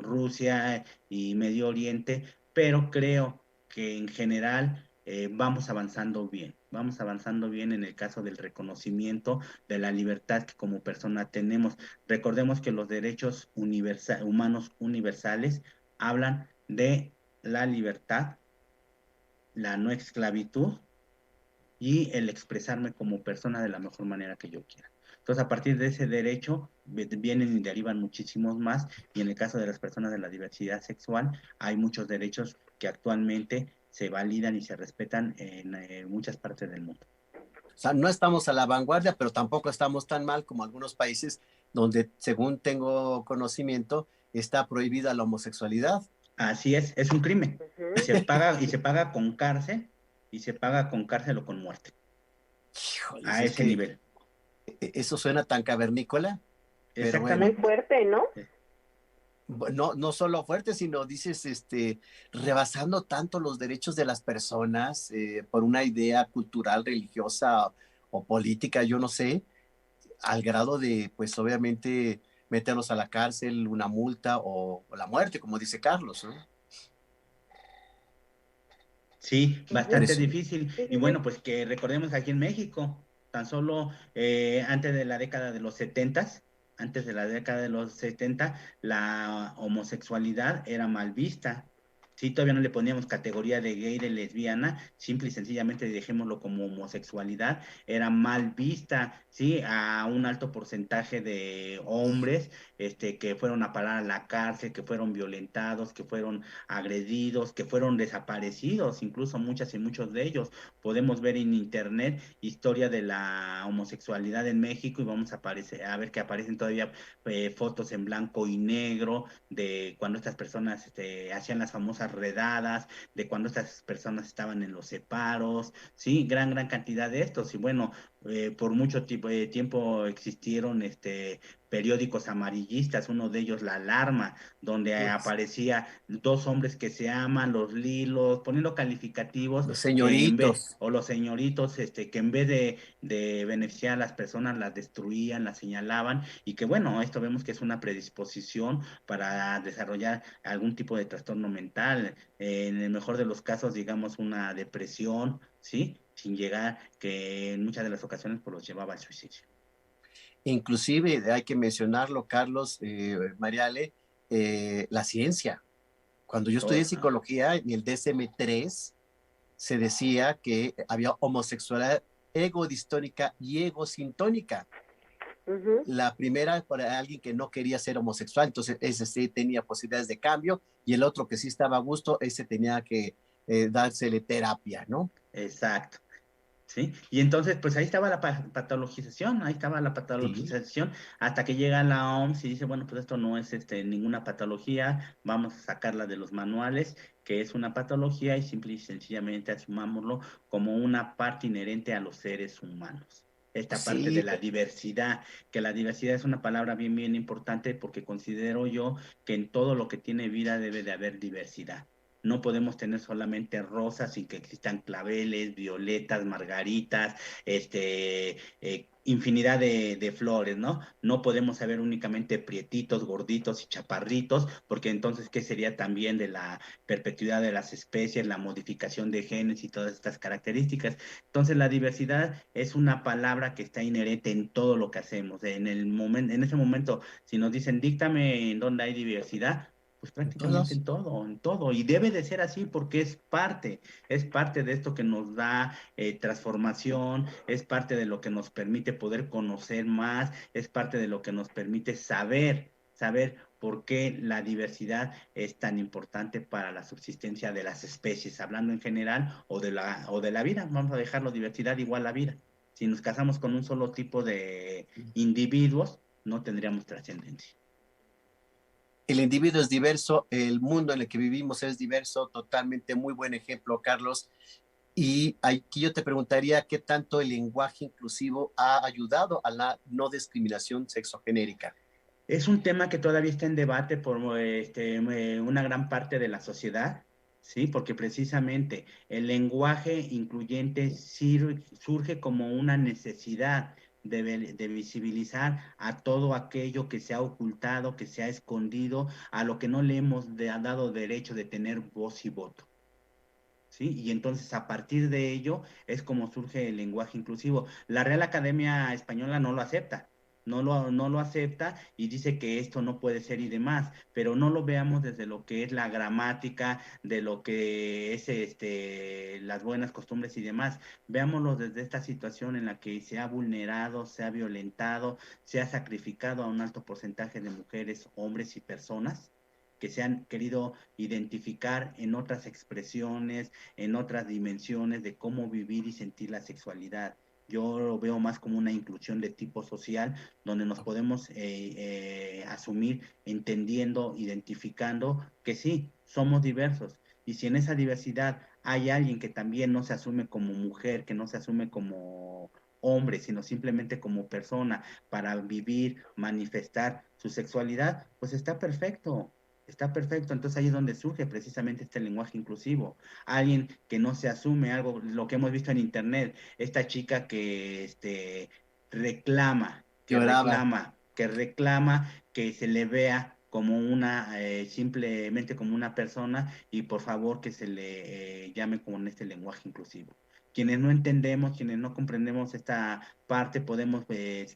Rusia y Medio Oriente, pero creo que en general vamos avanzando bien en el caso del reconocimiento de la libertad que como persona tenemos. Recordemos que los derechos humanos universales hablan de la libertad, la no esclavitud y el expresarme como persona de la mejor manera que yo quiera. Entonces, a partir de ese derecho vienen y derivan muchísimos más, y en el caso de las personas de la diversidad sexual, hay muchos derechos que actualmente se validan y se respetan en muchas partes del mundo. O sea, no estamos a la vanguardia, pero tampoco estamos tan mal como algunos países donde, según tengo conocimiento, está prohibida la homosexualidad. Así es un crimen. Y Ujú. se paga con cárcel, y se paga con cárcel o con muerte, Híjoles, a es ese que nivel. eso suena tan cavernícola, pero Muy bueno, Exactamente. fuerte, ¿no? no, no solo fuerte, sino dices, rebasando tanto los derechos de las personas por una idea cultural, religiosa o política, yo no sé, al grado de, pues obviamente, meterlos a la cárcel, una multa o la muerte, como dice Carlos, ¿no? Sí, Qué Ujú. bastante impresionante. difícil. Sí, Y sí, sí. bueno, pues que recordemos aquí en México, tan solo antes de la década de los setentas, antes de la década de los 70, la homosexualidad era mal vista. Sí, todavía no le poníamos categoría de gay, de lesbiana, simple y sencillamente dejémoslo como homosexualidad, era mal vista, sí, a un alto porcentaje de hombres, que fueron a parar a la cárcel, que fueron violentados, que fueron agredidos, que fueron desaparecidos, incluso muchas y muchos de ellos. Podemos ver en internet historia de la homosexualidad en México, y vamos a ver que aparecen todavía fotos en blanco y negro de cuando estas personas hacían las famosas redadas, de cuando estas personas estaban en los separos, sí, gran cantidad de estos. Y bueno, por mucho tiempo existieron periódicos amarillistas, uno de ellos La Alarma, donde Pues, aparecía dos hombres que se aman, los lilos, poniendo calificativos los que en vez, señoritos. o los señoritos, que en vez de beneficiar a las personas, las destruían, las señalaban, y que bueno, esto vemos que es una predisposición para desarrollar algún tipo de trastorno mental, en el mejor de los casos, digamos, una depresión, ¿sí? Sin llegar, que en muchas de las ocasiones pues los llevaba al suicidio. Inclusive, hay que mencionarlo, Carlos, Mariale, la ciencia. Cuando yo estudié Todo, psicología, en el DSM-3 se decía que había homosexualidad egodistónica y egosintónica. Ujú. La primera para alguien que no quería ser homosexual, entonces ese sí tenía posibilidades de cambio, y el otro que sí estaba a gusto, ese tenía que dársele terapia, ¿no? exacto. ¿Sí? Y entonces, pues ahí estaba la Sí. patologización, hasta que llega la OMS y dice, bueno, pues esto no es ninguna patología, vamos a sacarla de los manuales, que es una patología, y simple y sencillamente asumámoslo como una parte inherente a los seres humanos. Esta parte de Sí, la diversidad, que la diversidad es una palabra bien importante, porque considero yo que en todo lo que tiene vida debe de haber diversidad. No podemos tener solamente rosas sin que existan claveles, violetas, margaritas, infinidad de flores, ¿no? No podemos saber únicamente prietitos, gorditos y chaparritos, porque entonces, ¿qué sería también de la perpetuidad de las especies, la modificación de genes y todas estas características? Entonces, la diversidad es una palabra que está inherente en todo lo que hacemos. En ese momento, si nos dicen, díctame en dónde hay diversidad, pues en prácticamente todos. en todo, y debe de ser así porque es parte de esto que nos da transformación, es parte de lo que nos permite poder conocer más, es parte de lo que nos permite saber por qué la diversidad es tan importante para la subsistencia de las especies, hablando en general, o de la vida. Vamos a dejarlo diversidad igual a vida. Si nos casamos con un solo tipo de individuos, no tendríamos trascendencia. El individuo es diverso, el mundo en el que vivimos es diverso, totalmente muy buen ejemplo, Carlos. Y aquí yo te preguntaría qué tanto el lenguaje inclusivo ha ayudado a la no discriminación sexogenérica. Es un tema que todavía está en debate por una gran parte de la sociedad, ¿sí? Porque precisamente el lenguaje incluyente surge como una necesidad de visibilizar a todo aquello que se ha ocultado, que se ha escondido, a lo que no le hemos dado derecho de tener voz y voto. ¿sí? Y entonces a partir de ello es como surge el lenguaje inclusivo. La Real Academia Española no lo acepta, no lo acepta y dice que esto no puede ser y demás, pero no lo veamos desde lo que es la gramática, de lo que es las buenas costumbres y demás. Veámoslo desde esta situación en la que se ha vulnerado, se ha violentado, se ha sacrificado a un alto porcentaje de mujeres, hombres y personas que se han querido identificar en otras expresiones, en otras dimensiones de cómo vivir y sentir la sexualidad. Yo lo veo más como una inclusión de tipo social, donde nos podemos asumir entendiendo, identificando que sí, somos diversos. Y si en esa diversidad hay alguien que también no se asume como mujer, que no se asume como hombre, sino simplemente como persona para vivir, manifestar su sexualidad, pues está perfecto. Está perfecto, entonces ahí es donde surge precisamente este lenguaje inclusivo. Alguien que no se asume algo, lo que hemos visto en internet, esta chica que reclama, que Lloraba. reclama, que reclama que se le vea como simplemente como una persona y por favor que se le llame con este lenguaje inclusivo. Quienes no entendemos, quienes no comprendemos esta parte, podemos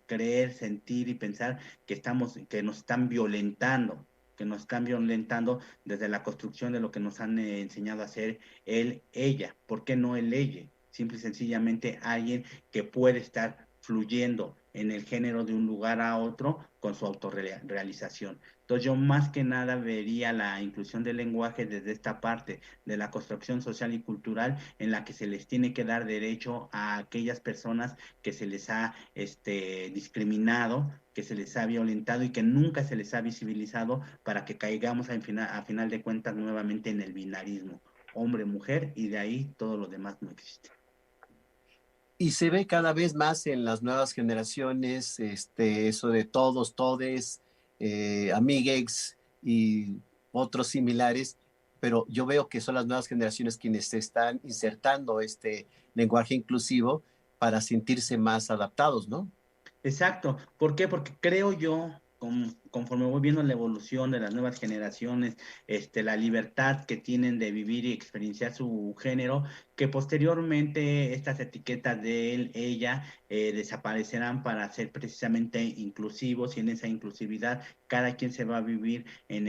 creer, sentir y pensar que nos están violentando, que nos están violentando desde la construcción de lo que nos han enseñado a hacer él, ella. ¿Por qué no el ella? Simple y sencillamente alguien que puede estar fluyendo en el género de un lugar a otro con su autorrealización. Entonces yo más que nada vería la inclusión del lenguaje desde esta parte de la construcción social y cultural en la que se les tiene que dar derecho a aquellas personas que se les ha discriminado, que se les ha violentado y que nunca se les ha visibilizado para que caigamos a final de cuentas nuevamente en el binarismo, hombre-mujer, y de ahí todo lo demás no existe. Y se ve cada vez más en las nuevas generaciones, eso de todos, todes, amiguex y otros similares, pero yo veo que son las nuevas generaciones quienes se están insertando este lenguaje inclusivo para sentirse más adaptados, ¿no? Exacto. ¿Por qué? Porque creo yo, conforme voy viendo la evolución de las nuevas generaciones, la libertad que tienen de vivir y experienciar su género, que posteriormente estas etiquetas de él, ella, desaparecerán para ser precisamente inclusivos y en esa inclusividad cada quien se va a vivir en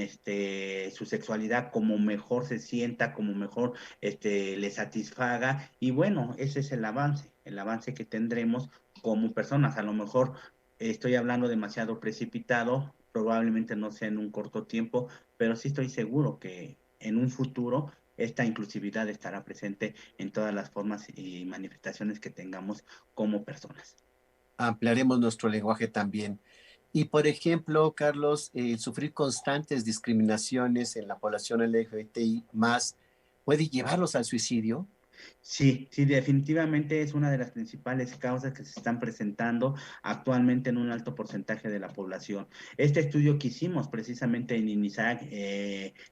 su sexualidad como mejor se sienta, como mejor le satisfaga y bueno, ese es el avance que tendremos como personas. A lo mejor estoy hablando demasiado precipitado, probablemente no sea en un corto tiempo, pero sí estoy seguro que en un futuro esta inclusividad estará presente en todas las formas y manifestaciones que tengamos como personas. Ampliaremos nuestro lenguaje también. Y por ejemplo, Carlos, sufrir constantes discriminaciones en la población LGBTI más puede llevarlos al suicidio. Sí, sí, definitivamente es una de las principales causas que se están presentando actualmente en un alto porcentaje de la población. Este estudio que hicimos precisamente en INISAC,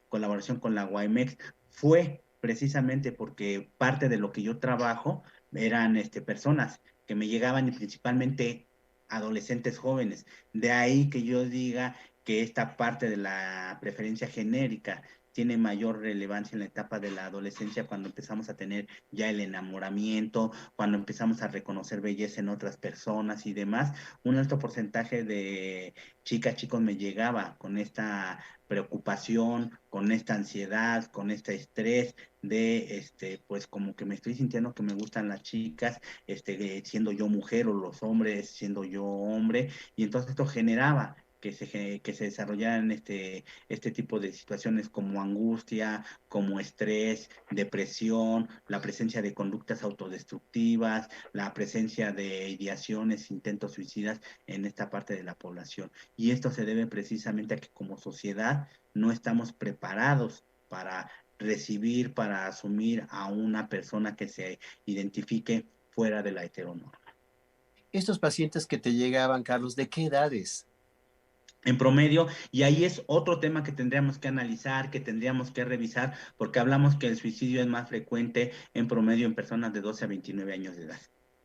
colaboración con la UAMEX, fue precisamente porque parte de lo que yo trabajo eran personas que me llegaban y principalmente adolescentes jóvenes. De ahí que yo diga que esta parte de la preferencia genérica tiene mayor relevancia en la etapa de la adolescencia cuando empezamos a tener ya el enamoramiento, cuando empezamos a reconocer belleza en otras personas y demás. Un alto porcentaje de chicas, chicos me llegaba con esta preocupación, con esta ansiedad, con este estrés de, pues como que me estoy sintiendo que me gustan las chicas, siendo yo mujer o los hombres siendo yo hombre, y entonces esto generaba que se desarrollaran este tipo de situaciones como angustia, como estrés, depresión, la presencia de conductas autodestructivas, la presencia de ideaciones, intentos suicidas en esta parte de la población. Y esto se debe precisamente a que como sociedad no estamos preparados para recibir, para asumir a una persona que se identifique fuera de la heteronorma. Estos pacientes que te llegaban, Carlos, ¿de qué edades? En promedio, y ahí es otro tema que tendríamos que analizar, que tendríamos que revisar, porque hablamos que el suicidio es más frecuente en promedio en personas de 12 a 29 años de edad,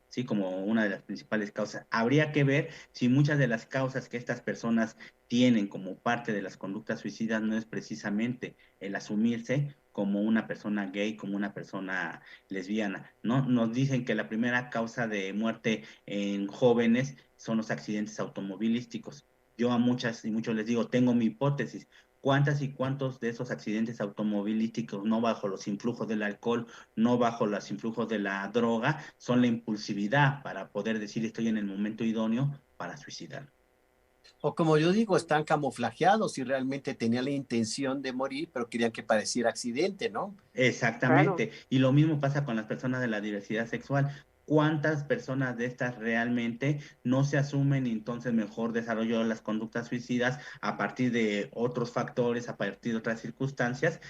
¿sí? Como una de las principales causas. Habría que ver si muchas de las causas que estas personas tienen como parte de las conductas suicidas no es precisamente el asumirse como una persona gay, como una persona lesbiana, ¿no? Nos dicen que la primera causa de muerte en jóvenes son los accidentes automovilísticos. Yo a muchas y muchos les digo, tengo mi hipótesis. ¿Cuántas y cuántos de esos accidentes automovilísticos, no bajo los influjos del alcohol, no bajo los influjos de la droga, son la impulsividad para poder decir estoy en el momento idóneo para suicidar? O como yo digo, están camuflajeados y realmente tenían la intención de morir, pero querían que pareciera accidente, ¿no? Claro. Exactamente. Y lo mismo pasa con las personas de la diversidad sexual. ¿Cuántas personas de estas realmente no se asumen y entonces mejor desarrollo las conductas suicidas a partir de otros factores, a partir de otras circunstancias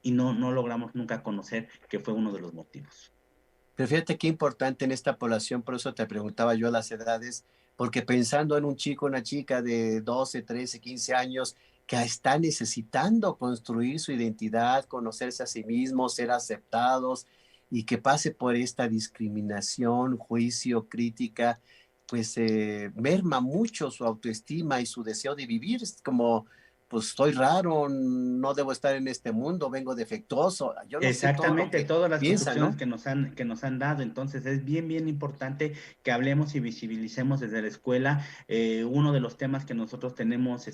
y no logramos nunca conocer que fue uno de los motivos? Pero fíjate qué importante en esta población, por eso te preguntaba yo las edades, porque pensando en un chico, una chica de 12, 13, 15 años que está necesitando construir su identidad, conocerse a sí mismos, ser aceptados y que pase por esta discriminación, juicio, crítica, pues merma mucho su autoestima y su deseo de vivir. Es como, pues estoy raro, no debo estar en este mundo, vengo defectuoso. Yo no sé todo lo Exactamente, que todas las piensan, construcciones ¿no? que nos han dado. Entonces es bien, bien importante que hablemos y visibilicemos desde la escuela. Uno de los temas que nosotros tenemos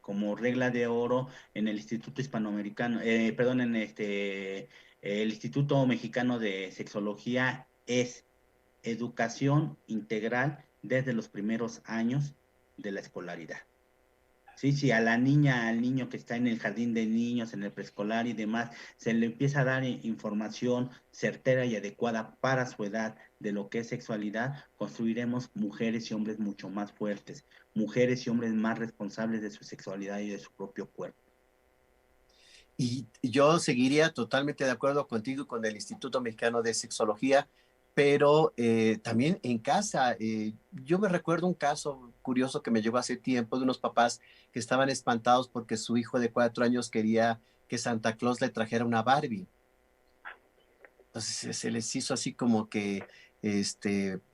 como regla de oro en el Instituto Hispanoamericano, perdón, en el Instituto Mexicano de Sexología es educación integral desde los primeros años de la escolaridad. Sí, sí, a la niña, al niño que está en el jardín de niños, en el preescolar y demás, se le empieza a dar información certera y adecuada para su edad de lo que es sexualidad, construiremos mujeres y hombres mucho más fuertes, mujeres y hombres más responsables de su sexualidad y de su propio cuerpo. Y yo seguiría totalmente de acuerdo contigo y con el Instituto Mexicano de Sexología, pero también en casa. Yo me recuerdo un caso curioso que me llegó hace tiempo de unos papás que estaban espantados porque su hijo de 4 años quería que Santa Claus le trajera una Barbie. Entonces se les hizo así como que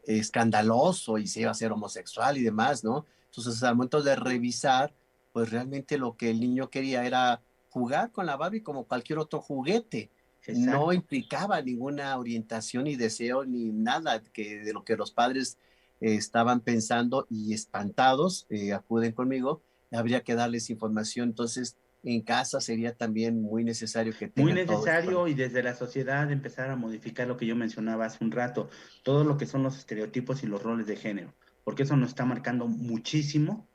escandaloso y se iba a ser homosexual y demás, ¿no? Entonces al momento de revisar, pues realmente lo que el niño quería era jugar con la Barbie como cualquier otro juguete. No Exacto. implicaba ninguna orientación ni deseo ni nada de lo que los padres estaban pensando y espantados, acuden conmigo, habría que darles información. Entonces, en casa sería también muy necesario que Muy tengan todo esto. necesario y desde la sociedad empezar a modificar lo que yo mencionaba hace un rato, todo lo que son los estereotipos y los roles de género, porque eso nos está marcando muchísimo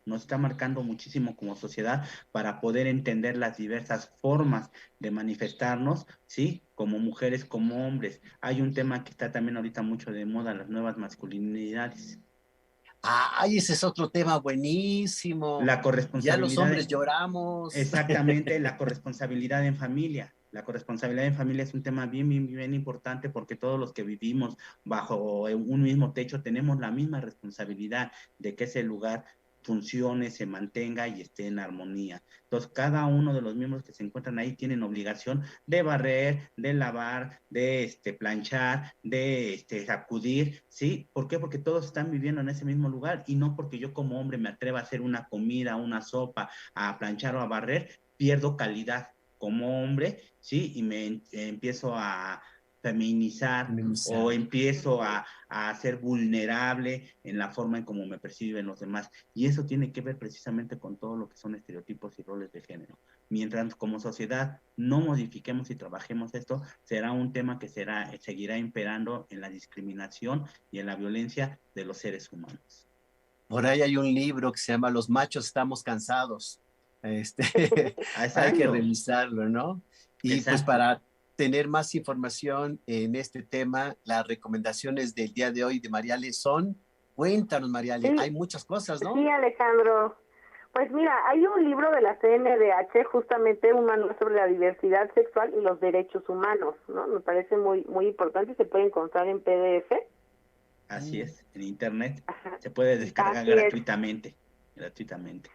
como sociedad para poder entender las diversas formas de manifestarnos, ¿sí? Como mujeres, como hombres. Hay un tema que está también ahorita mucho de moda, las nuevas masculinidades. Ay, ese es otro tema buenísimo. La Ya los hombres corresponsabilidad. lloramos. Exactamente, la corresponsabilidad en familia. La corresponsabilidad en familia es un tema bien, bien, bien importante porque todos los que vivimos bajo un mismo techo tenemos la misma responsabilidad de que ese lugar funcione, se mantenga y esté en armonía. Entonces, cada uno de los miembros que se encuentran ahí tienen obligación de barrer, de lavar, de planchar, de sacudir, ¿sí? ¿Por qué? Porque todos están viviendo en ese mismo lugar y no porque yo como hombre me atreva a hacer una comida, una sopa, a planchar o a barrer, pierdo calidad como hombre, ¿sí? Y empiezo a feminizar o Minimizar. empiezo a ser vulnerable en la forma en cómo me perciben los demás. Y eso tiene que ver precisamente con todo lo que son estereotipos y roles de género. Mientras como sociedad no modifiquemos y trabajemos esto, será un tema que seguirá imperando en la discriminación y en la violencia de los seres humanos. Por ahí hay un libro que se llama Los machos estamos cansados. Este, hay que Exacto, revisarlo, ¿no? Y pues exacto. para tener más información en este tema, las recomendaciones del día de hoy de Mariale son, cuéntanos, Mariale, Sí, hay muchas cosas, ¿no? sí, Alejandro. Pues mira, hay un libro de la CNDH, justamente un manual sobre la diversidad sexual y los derechos humanos, ¿no? Me parece muy muy importante, se puede encontrar en PDF. Así Mm, es, en internet Ajá. se puede descargar Así es. gratuitamente, gratuitamente.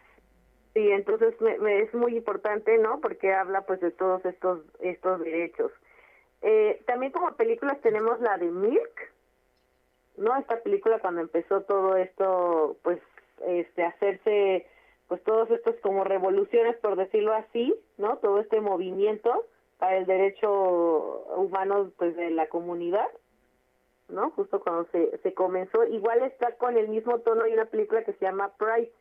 Sí, entonces es muy importante, ¿no? Porque habla pues de todos estos derechos. También como películas tenemos la de Milk, ¿no? Esta película cuando empezó todo esto, pues, hacerse pues todos estos como revoluciones, por decirlo así, ¿no? Todo este movimiento para el derecho humano, pues, de la comunidad, ¿no? Justo cuando se comenzó. Igual está con el mismo tono, hay una película que se llama Pride.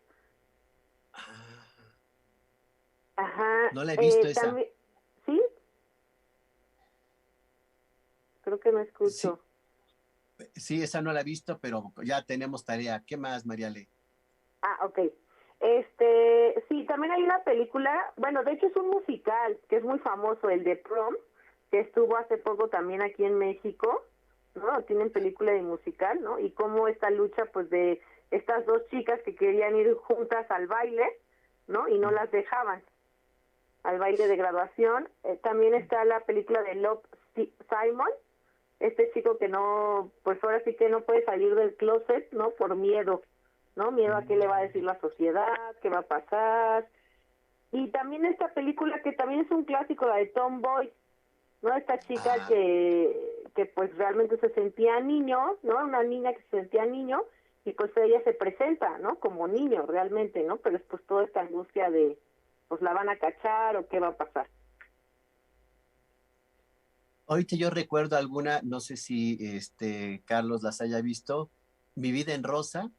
Ajá. No la he visto esa. También, ¿sí? Creo que no Sí, escucho. sí, esa no la he visto, pero ya tenemos tarea. ¿Qué más, Mariale? Ah, ok. Sí, también hay una película, bueno, de hecho es un musical que es muy famoso, el de Prom, que estuvo hace poco también aquí en México, ¿no? Tienen película de musical, ¿no? Y cómo esta lucha, pues, de estas dos chicas que querían ir juntas al baile, ¿no? Y no las dejaban al baile de graduación. También está la película de Love Simon, este chico que no, pues ahora sí que no puede salir del closet, ¿no? Por miedo, ¿no? Miedo a qué le va a decir la sociedad, qué va a pasar. Y también esta película que también es un clásico, la de Tomboy, ¿no? Esta chica Ah, que pues realmente se sentía niño, ¿no? Una niña que se sentía niño y pues ella se presenta, ¿no? Como niño realmente, ¿no? Pero es pues toda esta angustia de, pues la van a cachar o qué va a pasar. ahorita yo recuerdo alguna, no sé si Carlos las haya visto, Mi vida en rosa,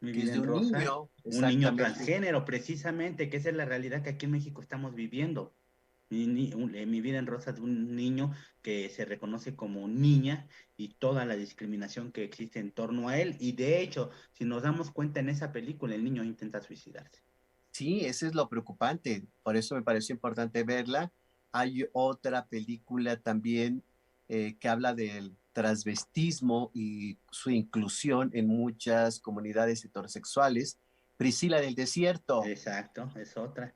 Mi que es vida de en un rosa, niño, un niño exactamente. transgénero, precisamente, que esa es la realidad que aquí en México estamos viviendo. Mi vida en rosa de un niño que se reconoce como niña y toda la discriminación que existe en torno a él. Y de hecho, si nos damos cuenta en esa película, el niño intenta suicidarse. Sí, ese es lo preocupante, por eso me pareció importante verla. Hay otra película también que habla del transvestismo y su inclusión en muchas comunidades heterosexuales. Priscila del Desierto. Exacto, es otra,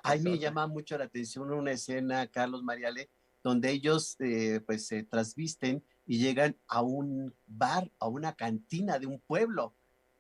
A mí es me otra. llama mucho la atención una escena, Carlos Mariale, donde ellos pues se transvisten y llegan a un bar, a una cantina de un pueblo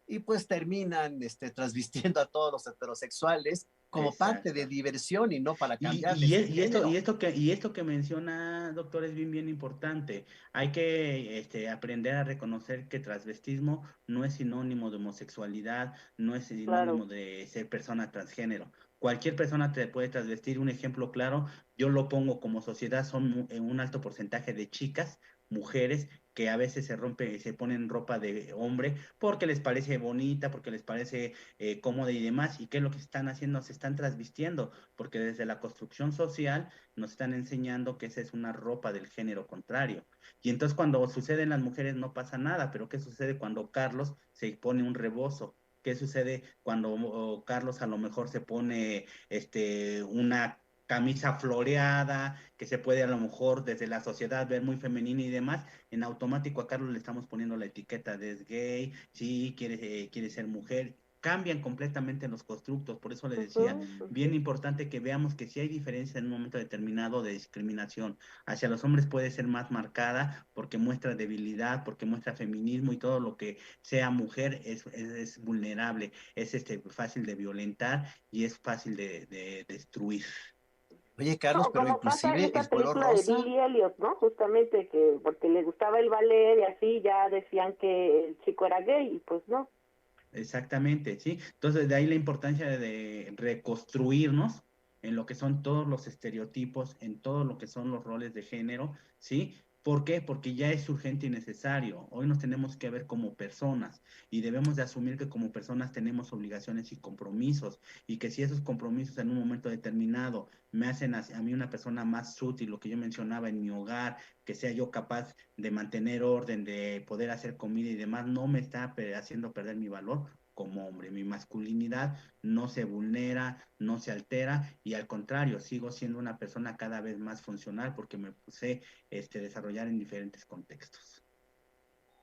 y pues terminan transvistiendo a todos los heterosexuales como parte de Exacto. diversión y no para Y, cambiarles el y género. esto que menciona, doctor, es bien, bien importante. Hay que aprender a reconocer que transvestismo no es sinónimo de homosexualidad, no es Claro. sinónimo de ser persona transgénero. Cualquier persona te puede transvestir. Un ejemplo claro, yo lo pongo como sociedad, son un alto porcentaje de chicas, mujeres, que a veces se ponen ropa de hombre porque les parece bonita, porque les parece cómoda y demás. ¿Y qué es lo que están haciendo? Se están transvistiendo porque desde la construcción social nos están enseñando que esa es una ropa del género contrario. Y entonces cuando sucede en las mujeres no pasa nada, pero ¿qué sucede cuando Carlos se pone un rebozo? ¿Qué sucede cuando Carlos a lo mejor se pone una camisa floreada, que se puede a lo mejor desde la sociedad ver muy femenina y demás? En automático a Carlos le estamos poniendo la etiqueta de es gay, sí, quiere ser mujer. Cambian completamente los constructos, por eso le decía, Ujú, bien ujú. importante que veamos que si hay diferencia en un momento determinado de discriminación hacia los hombres puede ser más marcada porque muestra debilidad, porque muestra feminismo y todo lo que sea mujer es vulnerable, es fácil de violentar y es fácil de destruir. Oye, Carlos, No, pero como pasa en inclusive esta el color película de rosa, Billy Elliot, ¿no? Justamente que porque le gustaba el ballet y así ya decían que el chico era gay y pues no. Exactamente, ¿sí? Entonces, de ahí la importancia de reconstruirnos en lo que son todos los estereotipos, en todo lo que son los roles de género, ¿sí? ¿Por qué? Porque ya es urgente y necesario. Hoy nos tenemos que ver como personas y debemos de asumir que como personas tenemos obligaciones y compromisos y que si esos compromisos en un momento determinado me hacen a mí una persona más útil, lo que yo mencionaba en mi hogar, que sea yo capaz de mantener orden, de poder hacer comida y demás, no me está haciendo perder mi valor como hombre. Mi masculinidad no se vulnera, no se altera y al contrario, sigo siendo una persona cada vez más funcional porque me puse desarrollar en diferentes contextos.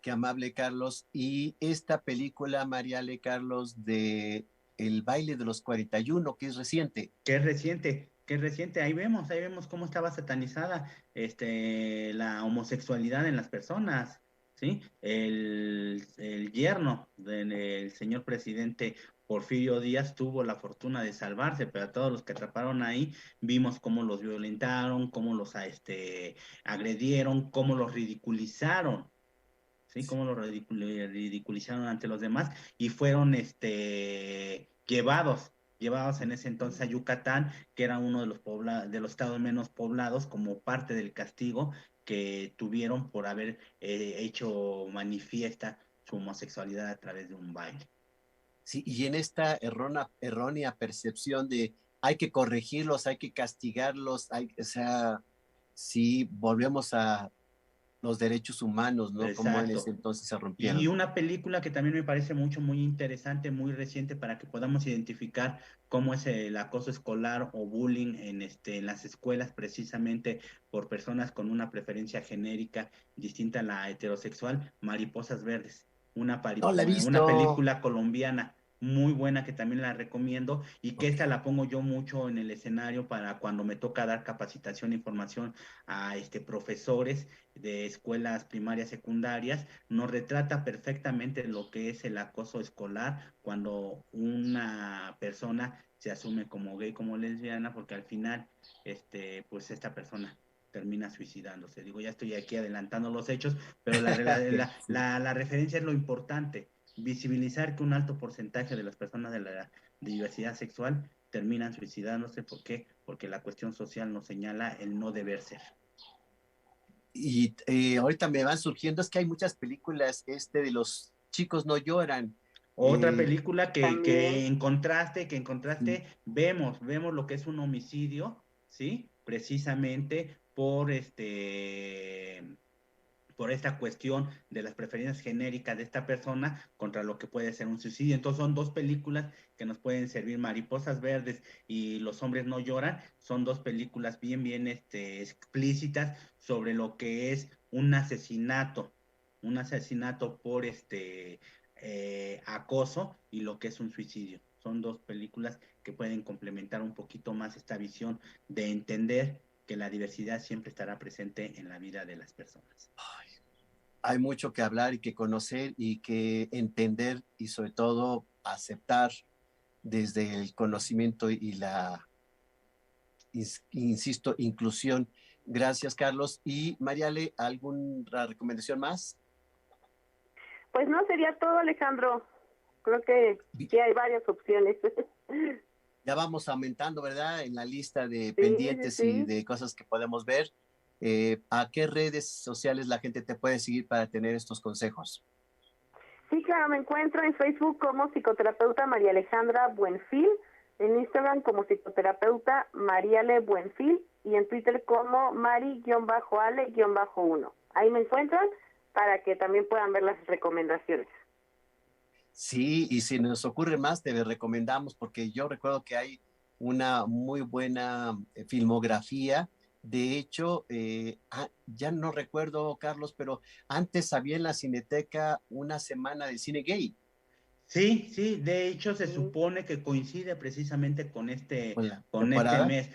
qué amable, Carlos. Y esta película, Mariale, Carlos, de El baile de los 41, que es reciente. Qué reciente, ahí vemos cómo estaba satanizada la homosexualidad en las personas, ¿sí? El yerno del señor presidente Porfirio Díaz tuvo la fortuna de salvarse, pero a todos los que atraparon ahí vimos cómo los violentaron, cómo los agredieron, cómo los ridiculizaron. ¿Sí? Cómo lo ridiculizaron ante los demás y fueron llevados llevados en ese entonces a Yucatán, que era uno de los estados menos poblados, como parte del castigo que tuvieron por haber hecho manifiesta su homosexualidad a través de un baile. Sí, y en esta errónea percepción de hay que corregirlos, hay que castigarlos, o sea, sí, volvemos a los derechos humanos, ¿no? Como en ese Exacto. entonces se Y rompieron. una película que también me parece muy interesante, muy reciente, para que podamos identificar cómo es el acoso escolar o bullying en las escuelas, precisamente por personas con una preferencia genérica distinta a la heterosexual, Mariposas Verdes, No la he una visto. película colombiana muy buena que también la recomiendo y que Ok. esta la pongo yo mucho en el escenario para cuando me toca dar capacitación e información a profesores de escuelas primarias, secundarias. Nos retrata perfectamente lo que es el acoso escolar cuando una persona se asume como gay, como lesbiana, porque al final, pues esta persona termina suicidándose. Digo, ya estoy aquí adelantando los hechos, pero Sí. la referencia es lo importante, visibilizar que un alto porcentaje de las personas de la diversidad sexual terminan suicidándose. ¿Por qué? Porque la cuestión social nos señala el no deber ser. Y ahorita me van surgiendo, es que hay muchas películas, de los chicos no lloran. Otra eh, película También. que sí, encontraste, vemos lo que es un homicidio, ¿sí? Precisamente por esta cuestión de las preferencias genéricas de esta persona contra lo que puede ser un suicidio. Entonces son dos películas que nos pueden servir, Mariposas Verdes y Los hombres no lloran, son dos películas bien explícitas sobre lo que es un asesinato por acoso y lo que es un suicidio. Son dos películas que pueden complementar un poquito más esta visión de entender que la diversidad siempre estará presente en la vida de las personas. hay mucho que hablar y que conocer y que entender y sobre todo aceptar desde el conocimiento y la, insisto, inclusión. Gracias, Carlos. Y Mariale, ¿alguna recomendación más? Pues no sería todo, Alejandro. Creo que sí hay varias opciones. Ya vamos aumentando, ¿verdad? En la lista de Sí, sí, pendientes y sí. de cosas que podemos ver. ¿A qué redes sociales la gente te puede seguir para tener estos consejos? Sí, claro, me encuentro en Facebook como psicoterapeuta María Alejandra Buenfil, en Instagram como psicoterapeuta Mariale Buenfil y en Twitter como Mari-Ale-1. Ahí me encuentran para que también puedan ver las recomendaciones. Sí, y si nos ocurre más, te recomendamos, porque yo recuerdo que hay una muy buena filmografía. De hecho, ya no recuerdo, Carlos, pero antes había en la Cineteca una semana de cine gay Sí, sí, de hecho se Sí. supone que coincide precisamente con con la con este temporada. mes.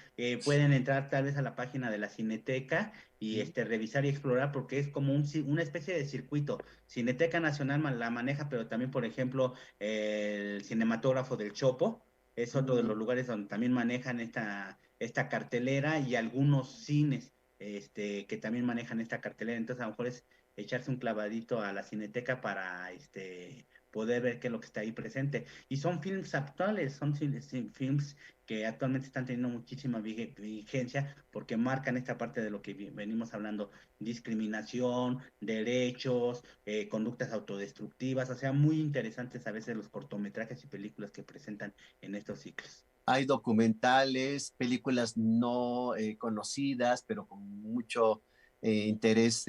Pueden entrar tal vez a la página de la Cineteca y Sí. revisar y explorar porque es como una especie de circuito. Cineteca Nacional la maneja, pero también, por ejemplo, el cinematógrafo del Chopo es otro de Mm, los lugares donde también manejan esta cartelera y algunos cines que también manejan esta cartelera. Entonces, a lo mejor es echarse un clavadito a la Cineteca para poder ver qué es lo que está ahí presente. Y son films actuales, son films que actualmente están teniendo muchísima vigencia porque marcan esta parte de lo que venimos hablando, discriminación, derechos, conductas autodestructivas, o sea, muy interesantes a veces los cortometrajes y películas que presentan en estos ciclos. hay documentales, películas no conocidas, pero con mucho interés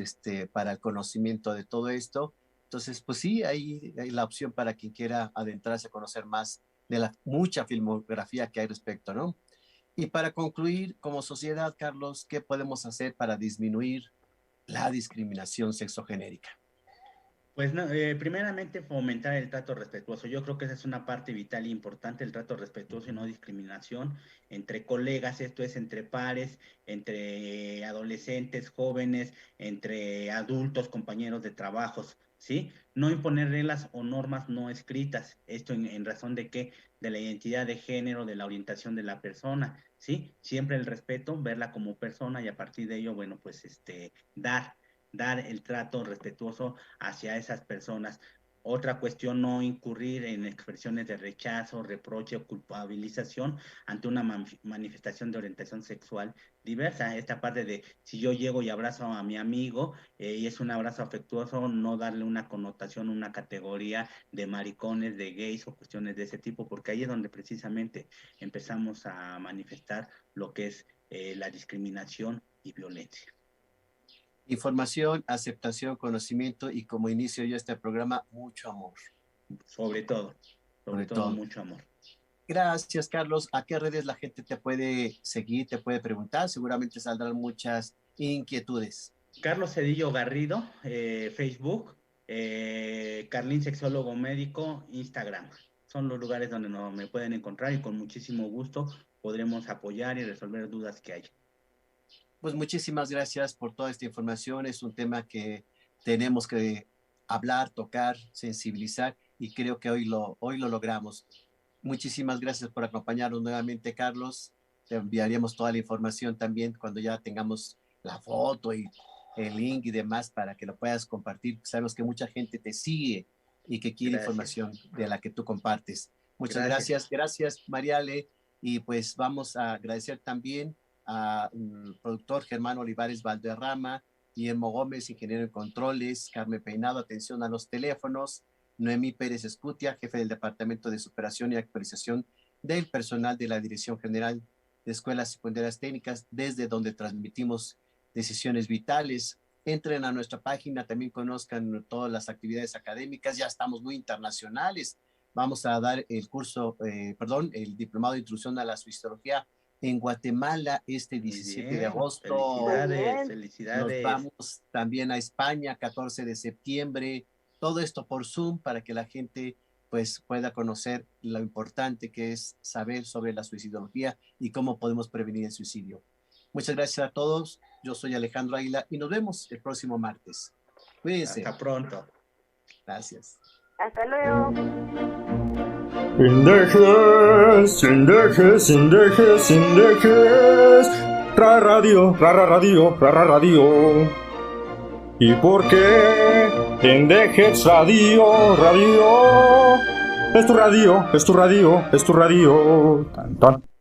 para el conocimiento de todo esto. Entonces, pues sí, hay la opción para quien quiera adentrarse a conocer más de la mucha filmografía que hay respecto, ¿no? Y para concluir, como sociedad, Carlos, ¿qué podemos hacer para disminuir la discriminación sexogenérica? Pues no, primeramente fomentar el trato respetuoso. Yo creo que esa es una parte vital e importante, el trato respetuoso y no discriminación entre colegas, esto es entre pares, entre adolescentes, jóvenes, entre adultos, compañeros de trabajos, ¿sí? No imponer reglas o normas no escritas, esto en razón de qué, de la identidad de género, de la orientación de la persona, ¿sí? Siempre el respeto, verla como persona y a partir de ello, bueno, pues dar el trato respetuoso hacia esas personas. Otra cuestión, no incurrir en expresiones de rechazo, reproche o culpabilización ante una manifestación de orientación sexual diversa. Esta parte de si yo llego y abrazo a mi amigo y es un abrazo afectuoso, no darle una connotación, una categoría de maricones, de gays o cuestiones de ese tipo, porque ahí es donde precisamente empezamos a manifestar lo que es la discriminación y violencia. Información, aceptación, conocimiento y como inicio yo este programa, mucho amor. Sobre todo mucho amor. Gracias, Carlos. ¿A qué redes la gente te puede seguir, te puede preguntar? Seguramente saldrán muchas inquietudes. Carlos Cedillo Garrido, Facebook, Carlín Sexólogo Médico, Instagram. Son los lugares donde me pueden encontrar y con muchísimo gusto podremos apoyar y resolver dudas que haya. Pues muchísimas gracias por toda esta información. Es un tema que tenemos que hablar, tocar, sensibilizar y creo que hoy lo logramos. Muchísimas gracias por acompañarnos nuevamente, Carlos. Te enviaremos toda la información también cuando ya tengamos la foto y el link y demás para que lo puedas compartir. Sabemos que mucha gente te sigue y que quiere información de la que tú compartes. Muchas gracias. Gracias, Mariale. Y pues vamos a agradecer también al productor Germán Olivares Valderrama, Guillermo Gómez, ingeniero en controles, Carmen Peinado, atención a los teléfonos, Noemí Pérez Escutia, jefe del Departamento de Superación y Actualización del Personal de la Dirección General de Escuelas Secundarias Técnicas, desde donde transmitimos decisiones vitales. Entren a nuestra página, también conozcan todas las actividades académicas, ya estamos muy internacionales. Vamos a dar el el diplomado de introducción a la suicidología en Guatemala este 17 de agosto. Felicidades. Nos vamos también a España, 14 de septiembre. Todo esto por Zoom para que la gente pues pueda conocer lo importante que es saber sobre la suicidología y cómo podemos prevenir el suicidio. Muchas gracias a todos. Yo soy Alejandro Águila y nos vemos el próximo martes. Cuídense. Hasta pronto. Gracias. Hasta luego. Indejes, indejes, indejes, indejes. Radio, radio, radio. ¿Y por qué? Indejes Radio, radio. Es tu radio, es tu radio, es tu radio. Tan, tan.